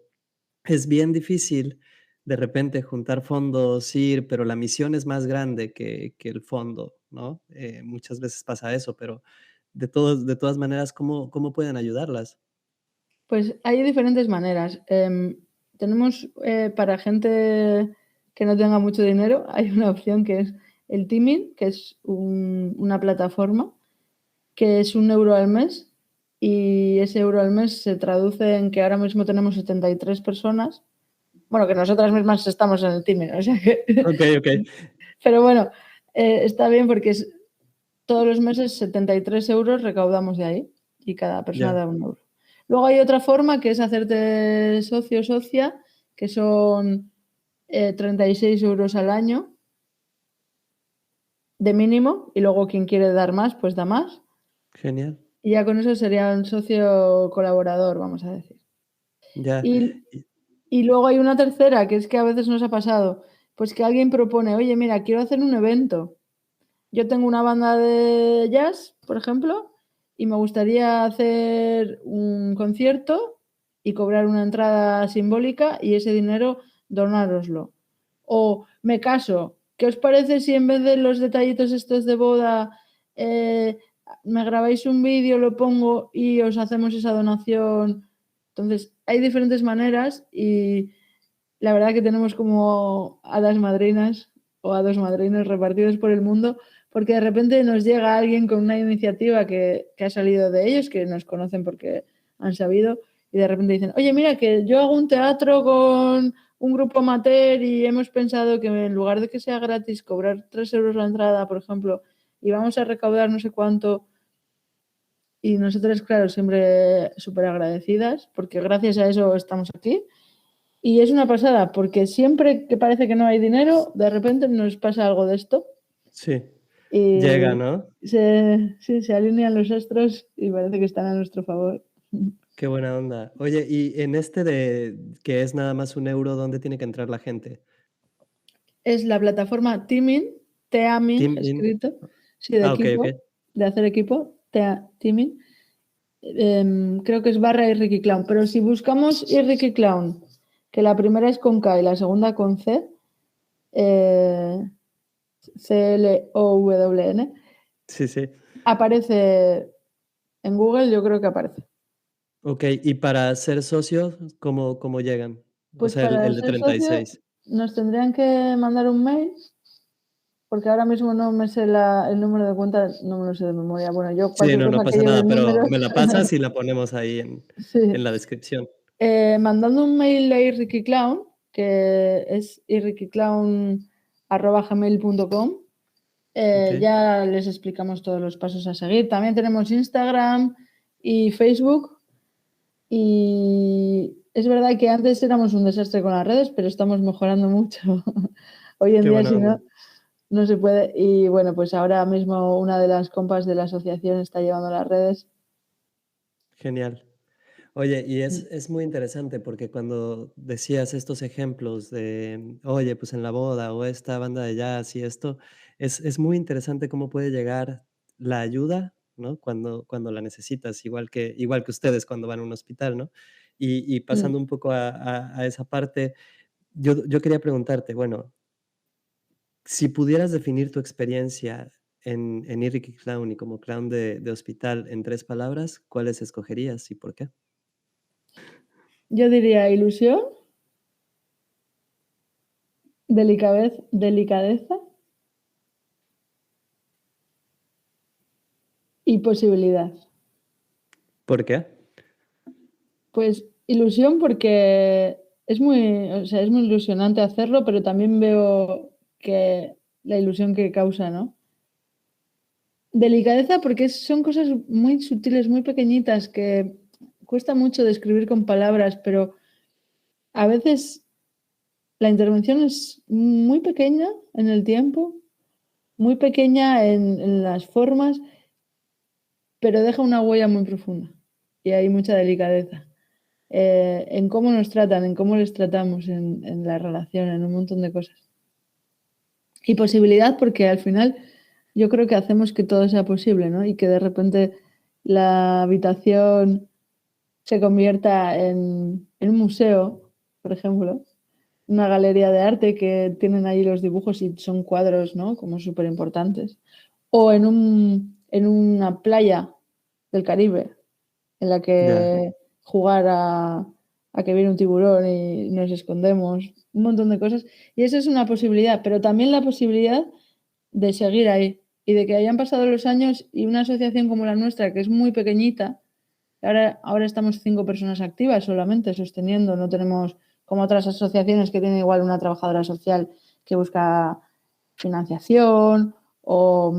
es bien difícil de repente juntar fondos, ir, pero la misión es más grande que el fondo, ¿no? Muchas veces pasa eso, pero de todas maneras, ¿cómo pueden ayudarlas? Pues hay diferentes maneras. Tenemos para gente que no tenga mucho dinero, hay una opción que es el Timin, que es una plataforma que es 1 euro al mes y ese euro al mes se traduce en que ahora mismo tenemos 73 personas. Bueno, que nosotras mismas estamos en el Timin, o sea que... Okey, okey. Pero bueno, está bien porque todos los meses 73 euros recaudamos de ahí y cada persona Ya, da 1 euro. Luego hay otra forma que es hacerte socio o socia, que son 36 euros al año de mínimo y luego quien quiere dar más, pues da más. genial. Y ya con eso sería un socio colaborador, vamos a decir. Ya. Y, Y y luego hay una tercera, que es que a veces nos ha pasado, pues que alguien propone, oye, mira, quiero hacer un evento. Yo tengo una banda de jazz, por ejemplo, y me gustaría hacer un concierto y cobrar una entrada simbólica y ese dinero donároslo. O me caso, ¿qué os parece si en vez de los detallitos estos de boda eh, me grabáis un vídeo, lo pongo y os hacemos esa donación? Entonces, hay diferentes maneras y la verdad que tenemos como hadas madrinas o hados madrinos repartidos por el mundo, porque de repente nos llega alguien con una iniciativa que ha salido de ellos, que nos conocen porque han sabido, y de repente dicen, oye, mira, que yo hago un teatro con un grupo amateur y hemos pensado que en lugar de que sea gratis, cobrar 3 euros la entrada, por ejemplo, y vamos a recaudar no sé cuánto. Y nosotros, claro, siempre súper agradecidas, porque gracias a eso estamos aquí. Y es una pasada, porque siempre que parece que no hay dinero, de repente nos pasa algo de esto sí, llega, y ¿no? sí, se alinean los astros y parece que están a nuestro favor. Qué buena onda. Oye, y en este de que es nada más 1 euro, ¿dónde tiene que entrar la gente? Es la plataforma Teaming, Teaming Team in escrito, sí, de okey, okey. equipo, de hacer equipo, Teaming. Creo que es barra Ricky Clown, pero si buscamos Ricky Clown, que la primera es con K y la segunda con C, eh, CLOWN, Sí, sí. aparece en Google, yo creo que aparece. Okey, y para ser socios, ¿cómo llegan? O Pues sea, el para el de ser treinta y socio seis. nos tendrían que mandar un mail, porque ahora mismo no me sé el número de cuenta, no me lo sé de memoria. Bueno, yo Sí, cualquier no, no cosa que pasa lleve nada, pero números, me la pasas y la ponemos ahí en sí. la descripción. Mandando un mail a Irricky Clown, que es irrickyclown@gmail.com, Okey. ya les explicamos todos los pasos a seguir. También tenemos Instagram y Facebook. Y es verdad que antes éramos un desastre con las redes, pero estamos mejorando mucho. Hoy en Qué día, buena si onda. no, no se puede. Y bueno, pues ahora mismo una de las compas de la asociación está llevando las redes. Genial. Oye, y es muy interesante porque cuando decías estos ejemplos de, oye, pues en la boda o esta banda de jazz y esto, es muy interesante cómo puede llegar la ayuda, ¿no? Cuando la necesitas, igual que ustedes cuando van a un hospital, ¿no? Y Mm. pasando un poco a esa parte, yo quería preguntarte, bueno, si pudieras definir tu experiencia en Irricky Clown y como clown de hospital en 3 palabras, ¿cuáles escogerías y por qué? Yo diría ilusión, delicadeza y posibilidad. ¿Por qué? Pues Ilusión porque es muy, o sea, es muy ilusionante hacerlo, pero también veo que la ilusión que causa, ¿no? Delicadeza porque son cosas muy sutiles, muy pequeñitas que cuesta mucho describir con palabras, pero a veces la intervención es muy pequeña en el tiempo, muy pequeña en las formas, pero deja una huella muy profunda y hay mucha delicadeza. En cómo nos tratan, en cómo les tratamos, en la relación, en un montón de cosas. Y posibilidad porque al final yo creo que hacemos que todo sea posible, ¿no? Y que de repente la habitación se convierta en un museo, por ejemplo, una galería de arte que tienen ahí los dibujos y son cuadros, ¿no? Como súper importantes. O en una playa del Caribe, en la Ya, que jugar a que viene un tiburón y nos escondemos, un montón de cosas. Y eso es una posibilidad, pero también la posibilidad de seguir ahí y de que hayan pasado los años y una asociación como la nuestra, que es muy pequeñita, ahora estamos 5 personas activas solamente sosteniendo, no tenemos como otras asociaciones que tienen igual una trabajadora social que busca financiación o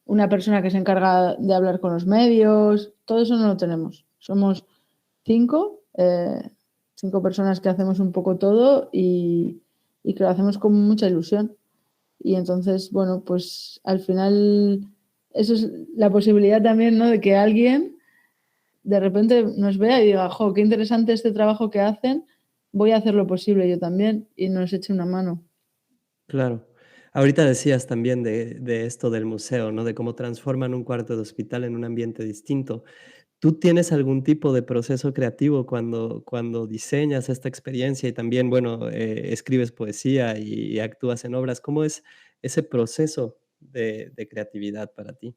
una persona que se encarga de hablar con los medios, todo eso no lo tenemos. Somos 5 personas que hacemos un poco todo y que lo hacemos con mucha ilusión. Y entonces, bueno, pues al final eso es la posibilidad también, ¿no? De que alguien de repente nos vea y diga, jo, qué interesante este trabajo que hacen, voy a hacer lo posible yo también y nos eche una mano. claro. Ahorita decías también de esto del museo, ¿no? De cómo transforman un cuarto de hospital en un ambiente distinto. ¿Tú tienes algún tipo de proceso creativo cuando diseñas esta experiencia y también, bueno, escribes poesía y actúas en obras? ¿Cómo es ese proceso de creatividad para ti?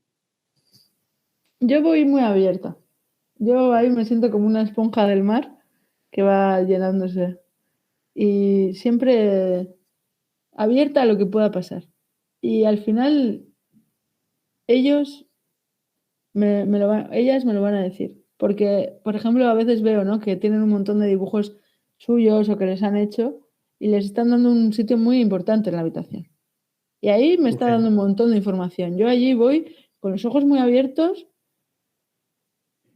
Yo voy muy abierta. Yo ahí me siento como una esponja del mar que va llenándose y siempre abierta a lo que pueda pasar. Y al final ellos ellas me lo van a decir. Porque, por ejemplo, a veces veo, ¿no? Que tienen un montón de dibujos suyos o que les han hecho y les están dando un sitio muy importante en la habitación. Y ahí me está Okey, dando un montón de información. Yo allí voy con los ojos muy abiertos.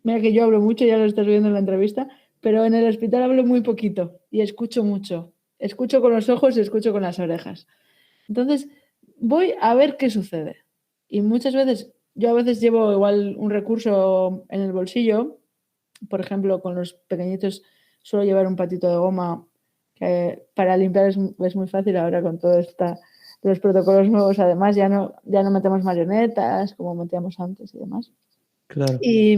Mira que yo hablo mucho, ya lo estás viendo en la entrevista, pero en el hospital hablo muy poquito y escucho mucho. Escucho con los ojos y escucho con las orejas. Entonces, voy a ver qué sucede. Y muchas veces, yo a veces llevo igual un recurso en el bolsillo, por ejemplo, con los pequeñitos suelo llevar un patito de goma que para limpiar es muy fácil ahora con todo esta, los protocolos nuevos. Además, ya no metemos marionetas como metíamos antes y demás. claro. Y,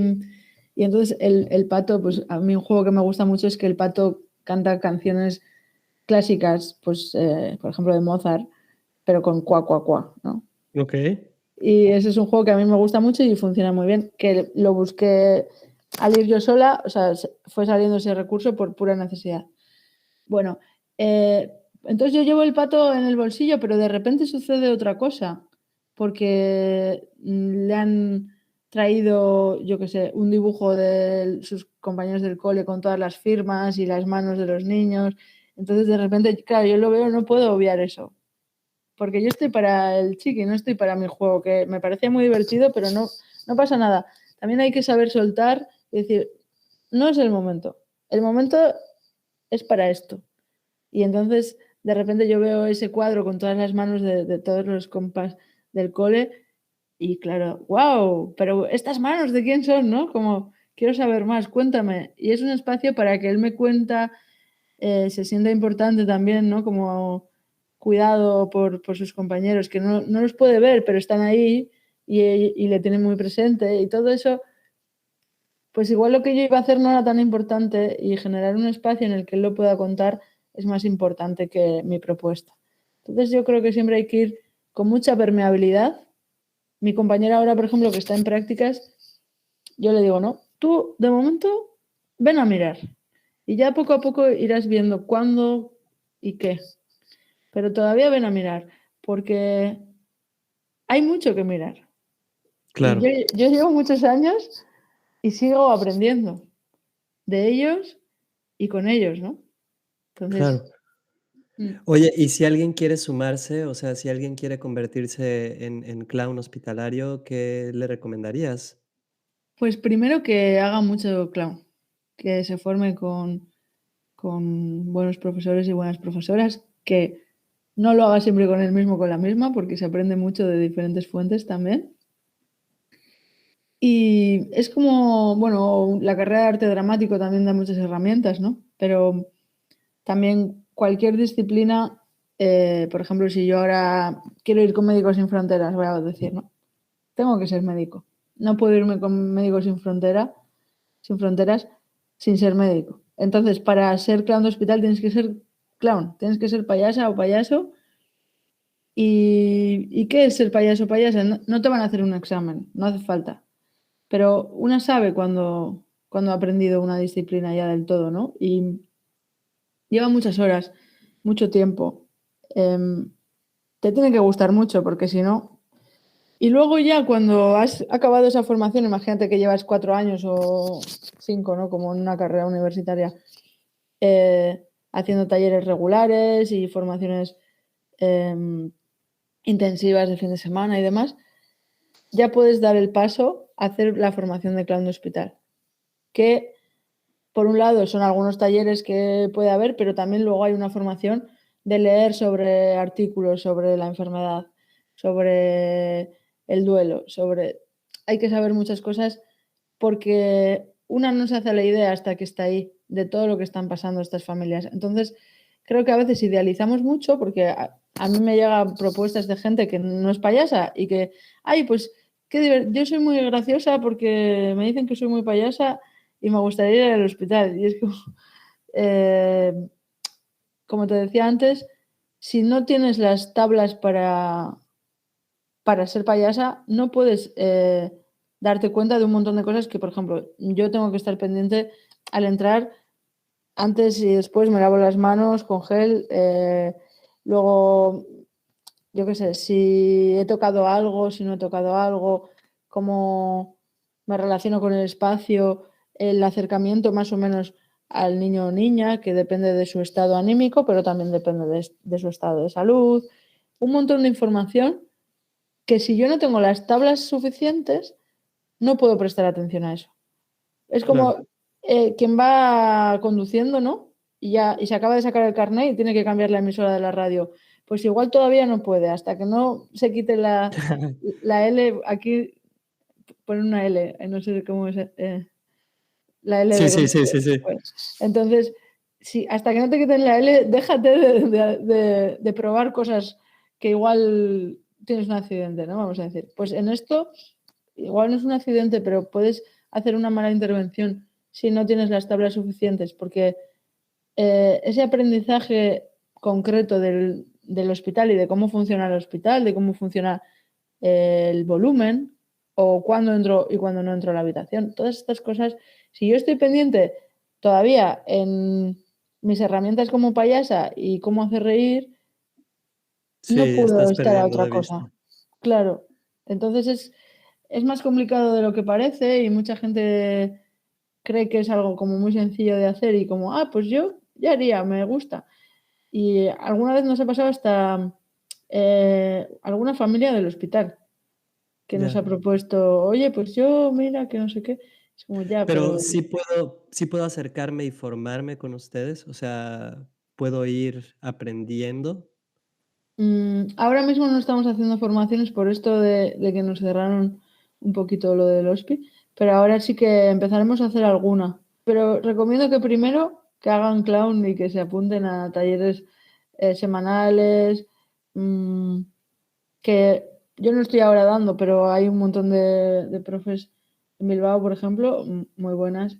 y entonces el pato, pues a mí un juego que me gusta mucho es que el pato canta canciones clásicas, pues por ejemplo de Mozart, pero con cuá, cuá, cuá, ¿no? Okey, Y ese es un juego que a mí me gusta mucho y funciona muy bien, que lo busqué al ir yo sola, o sea, fue saliendo ese recurso por pura necesidad. Bueno, entonces yo llevo el pato en el bolsillo, pero de repente sucede otra cosa, porque le han traído, yo qué sé, un dibujo de sus compañeros del cole con todas las firmas y las manos de los niños. Entonces de repente, claro, yo lo veo, no puedo obviar eso, porque yo estoy para el chiqui, no estoy para mi juego, que me parece muy divertido, pero no pasa nada. También hay que saber soltar y decir, no es el momento. El momento es para esto. Y entonces, de repente yo veo ese cuadro con todas las manos de todos los compas del cole y claro, wow, pero estas manos de quién son, ¿no? Como quiero saber más, cuéntame. Y es un espacio para que él me cuenta, se sienta importante también, ¿no? Como cuidado por sus compañeros, que no los puede ver, pero están ahí y le tienen muy presente y todo eso, pues igual lo que yo iba a hacer no era tan importante y generar un espacio en el que él lo pueda contar es más importante que mi propuesta. Entonces yo creo que siempre hay que ir con mucha permeabilidad. Mi compañera ahora, por ejemplo, que está en prácticas, yo le digo, no, tú de momento ven a mirar y ya poco a poco irás viendo cuándo y qué, pero todavía ven a mirar porque hay mucho que mirar. Y claro. yo llevo muchos años y sigo aprendiendo de ellos y con ellos, ¿no? Entonces, Claro. mm, Oye, y si alguien quiere sumarse, o sea, si alguien quiere convertirse en clown hospitalario, ¿qué le recomendarías? pues primero que haga mucho clown, que se forme con buenos profesores y buenas profesoras, que no lo haga siempre con el mismo o con la misma, porque se aprende mucho de diferentes fuentes también. Y es como, bueno, la carrera de arte dramático también da muchas herramientas, ¿no? Pero también cualquier disciplina, por ejemplo, si yo ahora quiero ir con Médicos Sin Fronteras, voy a decir, ¿no? Tengo que ser médico. No puedo irme con Médicos Sin Fronteras sin ser médico. Entonces, para ser clown de hospital tienes que ser clown, tienes que ser payasa o payaso. ¿Y qué es ser payaso o payasa? No, no te van a hacer un examen, no hace falta. Pero una sabe cuando ha aprendido una disciplina ya del todo, ¿no? Y lleva muchas horas, mucho tiempo. Em, te tiene que gustar mucho, porque si no. Y luego ya cuando has acabado esa formación, imagínate que llevas 4 años o 5, ¿no? Como en una carrera universitaria, haciendo talleres regulares y formaciones em, intensivas de fin de semana y demás, ya puedes dar el paso a hacer la formación de clown de hospital. Que por un lado son algunos talleres que puede haber, pero también luego hay una formación de leer sobre artículos, sobre la enfermedad, sobre el duelo, sobre... Hay que saber muchas cosas porque una no se hace la idea hasta que está ahí de todo lo que están pasando estas familias. Entonces, creo que a veces idealizamos mucho porque a mí me llegan propuestas de gente que no es payasa y que, ay, pues yo soy muy graciosa porque me dicen que soy muy payasa y me gustaría ir al hospital. Y es como, eh, como te decía antes, si no tienes las tablas para ser payasa, no puedes darte cuenta de un montón de cosas que, por ejemplo, yo tengo que estar pendiente al entrar. Antes y después me lavo las manos con gel. Luego, yo qué sé, si he tocado algo, si no he tocado algo, cómo me relaciono con el espacio, el acercamiento más o menos al niño o niña, que depende de su estado anímico, pero también depende de su estado de salud. Un montón de información que si yo no tengo las tablas suficientes, no puedo prestar atención a eso. Es Claro. como quien va conduciendo, ¿no? Y se acaba de sacar el carnet y tiene que cambiar la emisora de la radio. Pues igual todavía no puede, hasta que no se quite la L, aquí pone una L, no sé cómo es, la L Sí, de sí, sí, conducir. sí, sí. Pues, entonces, si hasta que no te quiten la L, déjate de probar cosas que igual tienes un accidente, ¿no? Vamos a decir. Pues en esto, igual no es un accidente, pero puedes hacer una mala intervención si no tienes las tablas suficientes, porque ese aprendizaje concreto del hospital y de cómo funciona el hospital, de cómo funciona el volumen o cuándo entro y cuándo no entro a la habitación. Todas estas cosas, si yo estoy pendiente todavía en mis herramientas como payasa y cómo hacer reír, no Sí, puedo estás estar a perdiendo otra de cosa. vista. Claro. Entonces es más complicado de lo que parece y mucha gente cree que es algo como muy sencillo de hacer y como, pues yo ya haría, me gusta. Y alguna vez nos ha pasado hasta alguna familia del hospital que nos Ya. ha propuesto, oye, pues yo, mira, que no sé qué. Es como ya, Pero pero sí puedo acercarme y formarme con ustedes, o sea, ¿puedo ir aprendiendo? ahora mismo no estamos haciendo formaciones por esto de que nos cerraron un poquito lo del hospi, pero ahora sí que empezaremos a hacer alguna. Pero recomiendo que primero que hagan clown y que se apunten a talleres semanales, mm, que yo no estoy ahora dando, pero hay un montón de profes en Bilbao, por ejemplo, muy buenas.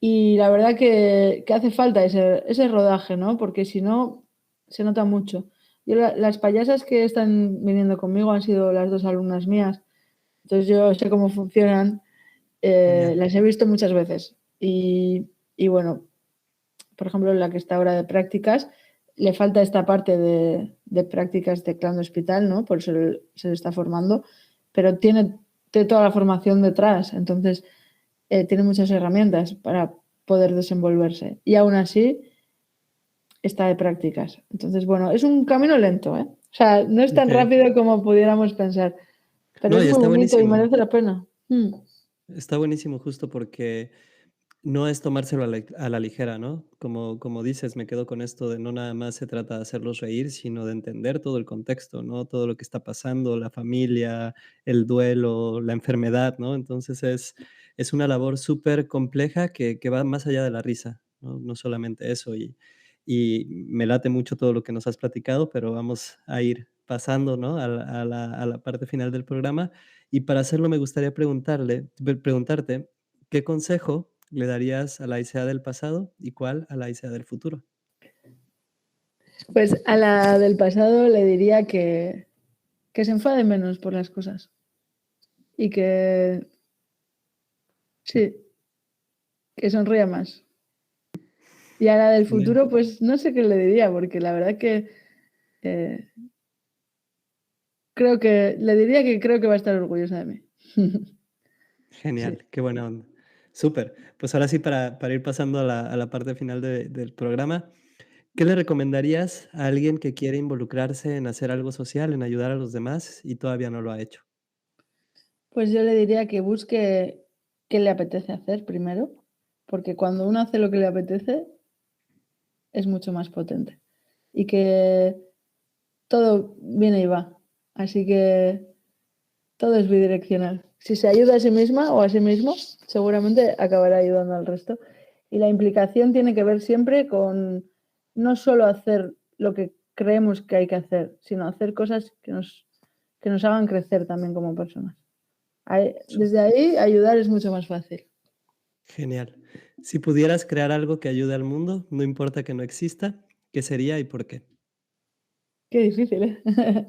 Y la verdad que hace falta ese rodaje, ¿no? Porque si no, se nota mucho. Las payasas que están viniendo conmigo han sido las dos alumnas mías, entonces yo sé cómo funcionan, Ya. las he visto muchas veces. Y bueno, por ejemplo, la que está ahora de prácticas, le falta esta parte de prácticas de clown de hospital, ¿no? Por eso se le está formando, pero tiene toda la formación detrás. Entonces, tiene muchas herramientas para poder desenvolverse y aún así está de prácticas. Entonces, bueno, es un camino lento, ¿eh? O sea, no es tan Ok. rápido como pudiéramos pensar, pero No, es y muy está bonito y buenísimo. merece la pena. Está buenísimo justo porque no es tomárselo a la ligera, ¿no? Como dices, me quedo con esto de no nada más se trata de hacerlos reír, sino de entender todo el contexto, ¿no? Todo lo que está pasando, la familia, el duelo, la enfermedad, ¿no? Entonces es una labor súper compleja que va más allá de la risa, ¿no? No solamente eso. Y me late mucho todo lo que nos has platicado, pero vamos a ir pasando, ¿no? A la parte final del programa. Y para hacerlo me gustaría preguntarte, ¿qué consejo le darías a la Aisea del pasado y cuál a la Aisea del futuro? Pues a la del pasado le diría que se enfade menos por las cosas y que sí, que sonría más. Y a la del Genial, futuro, pues no sé qué le diría, porque la verdad que eh, creo que le diría que creo que va a estar orgullosa de mí. Sí. genial, qué buena onda. Súper. Pues ahora sí, para ir pasando a la parte final del programa, ¿qué le recomendarías a alguien que quiere involucrarse en hacer algo social, en ayudar a los demás y todavía no lo ha hecho? Pues yo le diría que busque qué le apetece hacer primero, porque cuando uno hace lo que le apetece es mucho más potente y que todo viene y va. Así que todo es bidireccional. Si se ayuda a sí misma o a sí mismo, seguramente acabará ayudando al resto. Y la implicación tiene que ver siempre con no solo hacer lo que creemos que hay que hacer, sino hacer cosas que nos hagan crecer también como personas. Desde ahí ayudar es mucho más fácil. Genial. Si pudieras crear algo que ayude al mundo, no importa que no exista, ¿qué sería y por qué? Qué difícil, ¿eh?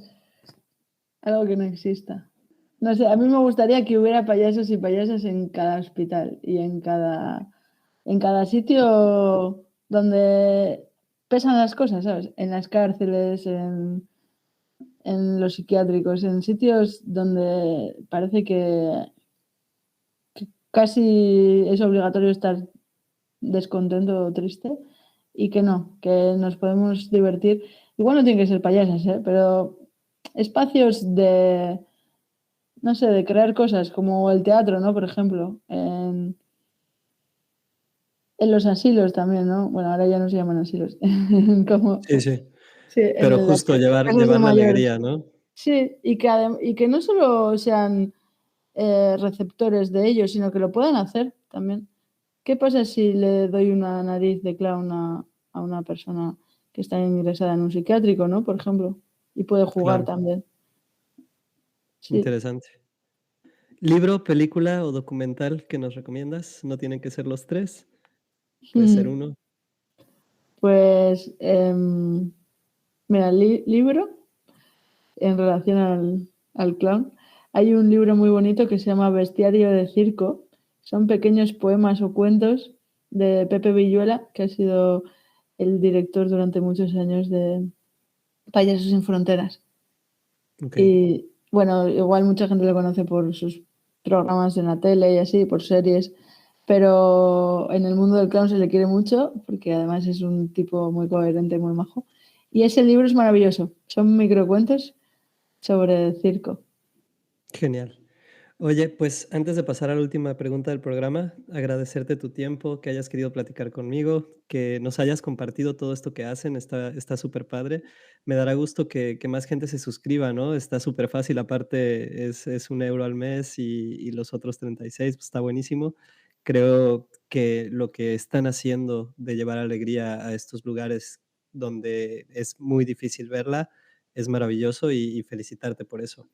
Algo que no exista. No sé, a mí me gustaría que hubiera payasos y payasas en cada hospital y en cada sitio donde pesan las cosas, ¿sabes? En las cárceles, en los psiquiátricos, en sitios donde parece que casi es obligatorio estar descontento o triste y que no, que nos podemos divertir. Igual no tienen que ser payasas, ¿eh? Pero espacios de, no sé, de crear cosas como el teatro, ¿no? Por ejemplo, en los asilos también, ¿no? Bueno, ahora ya no se llaman asilos, como, Sí, sí. sí, Pero en las justo llevar casas de llevar la mayores. alegría, ¿no? Sí, y que no solo sean receptores de ellos, sino que lo puedan hacer también. ¿Qué pasa si le doy una nariz de clown a una persona que está ingresada en un psiquiátrico, ¿no? Por ejemplo, y puede jugar Claro, también. Sí. interesante. ¿Libro, película o documental que nos recomiendas? No tienen que ser los 3, puede ser uno. Pues, mira, libro en relación al clown. Hay un libro muy bonito que se llama Bestiario de Circo. Son pequeños poemas o cuentos de Pepe Villuela, que ha sido el director durante muchos años de Payasos sin Fronteras. Okey, Y bueno, igual mucha gente lo conoce por sus programas en la tele y así, por series, pero en el mundo del clown se le quiere mucho porque además es un tipo muy coherente, muy majo. Y ese libro es maravilloso. Son microcuentos sobre circo. genial. Oye, pues, antes de pasar a la última pregunta del programa, agradecerte tu tiempo, que hayas querido platicar conmigo, que nos hayas compartido todo esto que hacen, está súper padre. Me dará gusto que más gente se suscriba, ¿no? Está súper fácil, aparte es 1 € al mes y los otros 36, pues, está buenísimo. Creo que lo que están haciendo de llevar alegría a estos lugares donde es muy difícil verla, es maravilloso y felicitarte por eso.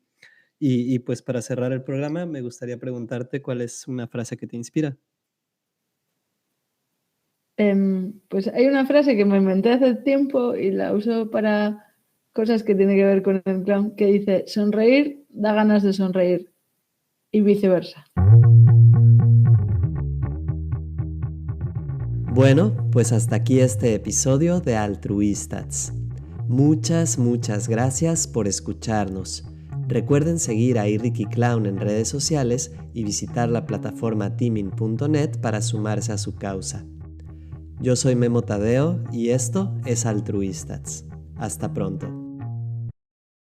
Pues, para cerrar el programa, me gustaría preguntarte, ¿cuál es una frase que te inspira? Pues hay una frase que me inventé hace tiempo y la uso para cosas que tienen que ver con el clown, que dice, sonreír da ganas de sonreír y viceversa. Bueno, pues hasta aquí este episodio de Altruistats. Muchas gracias por escucharnos. Recuerden seguir a Irriki Clown en redes sociales y visitar la plataforma teaming.net para sumarse a su causa. Yo soy Memo Tadeo y esto es Altruistats. Hasta pronto.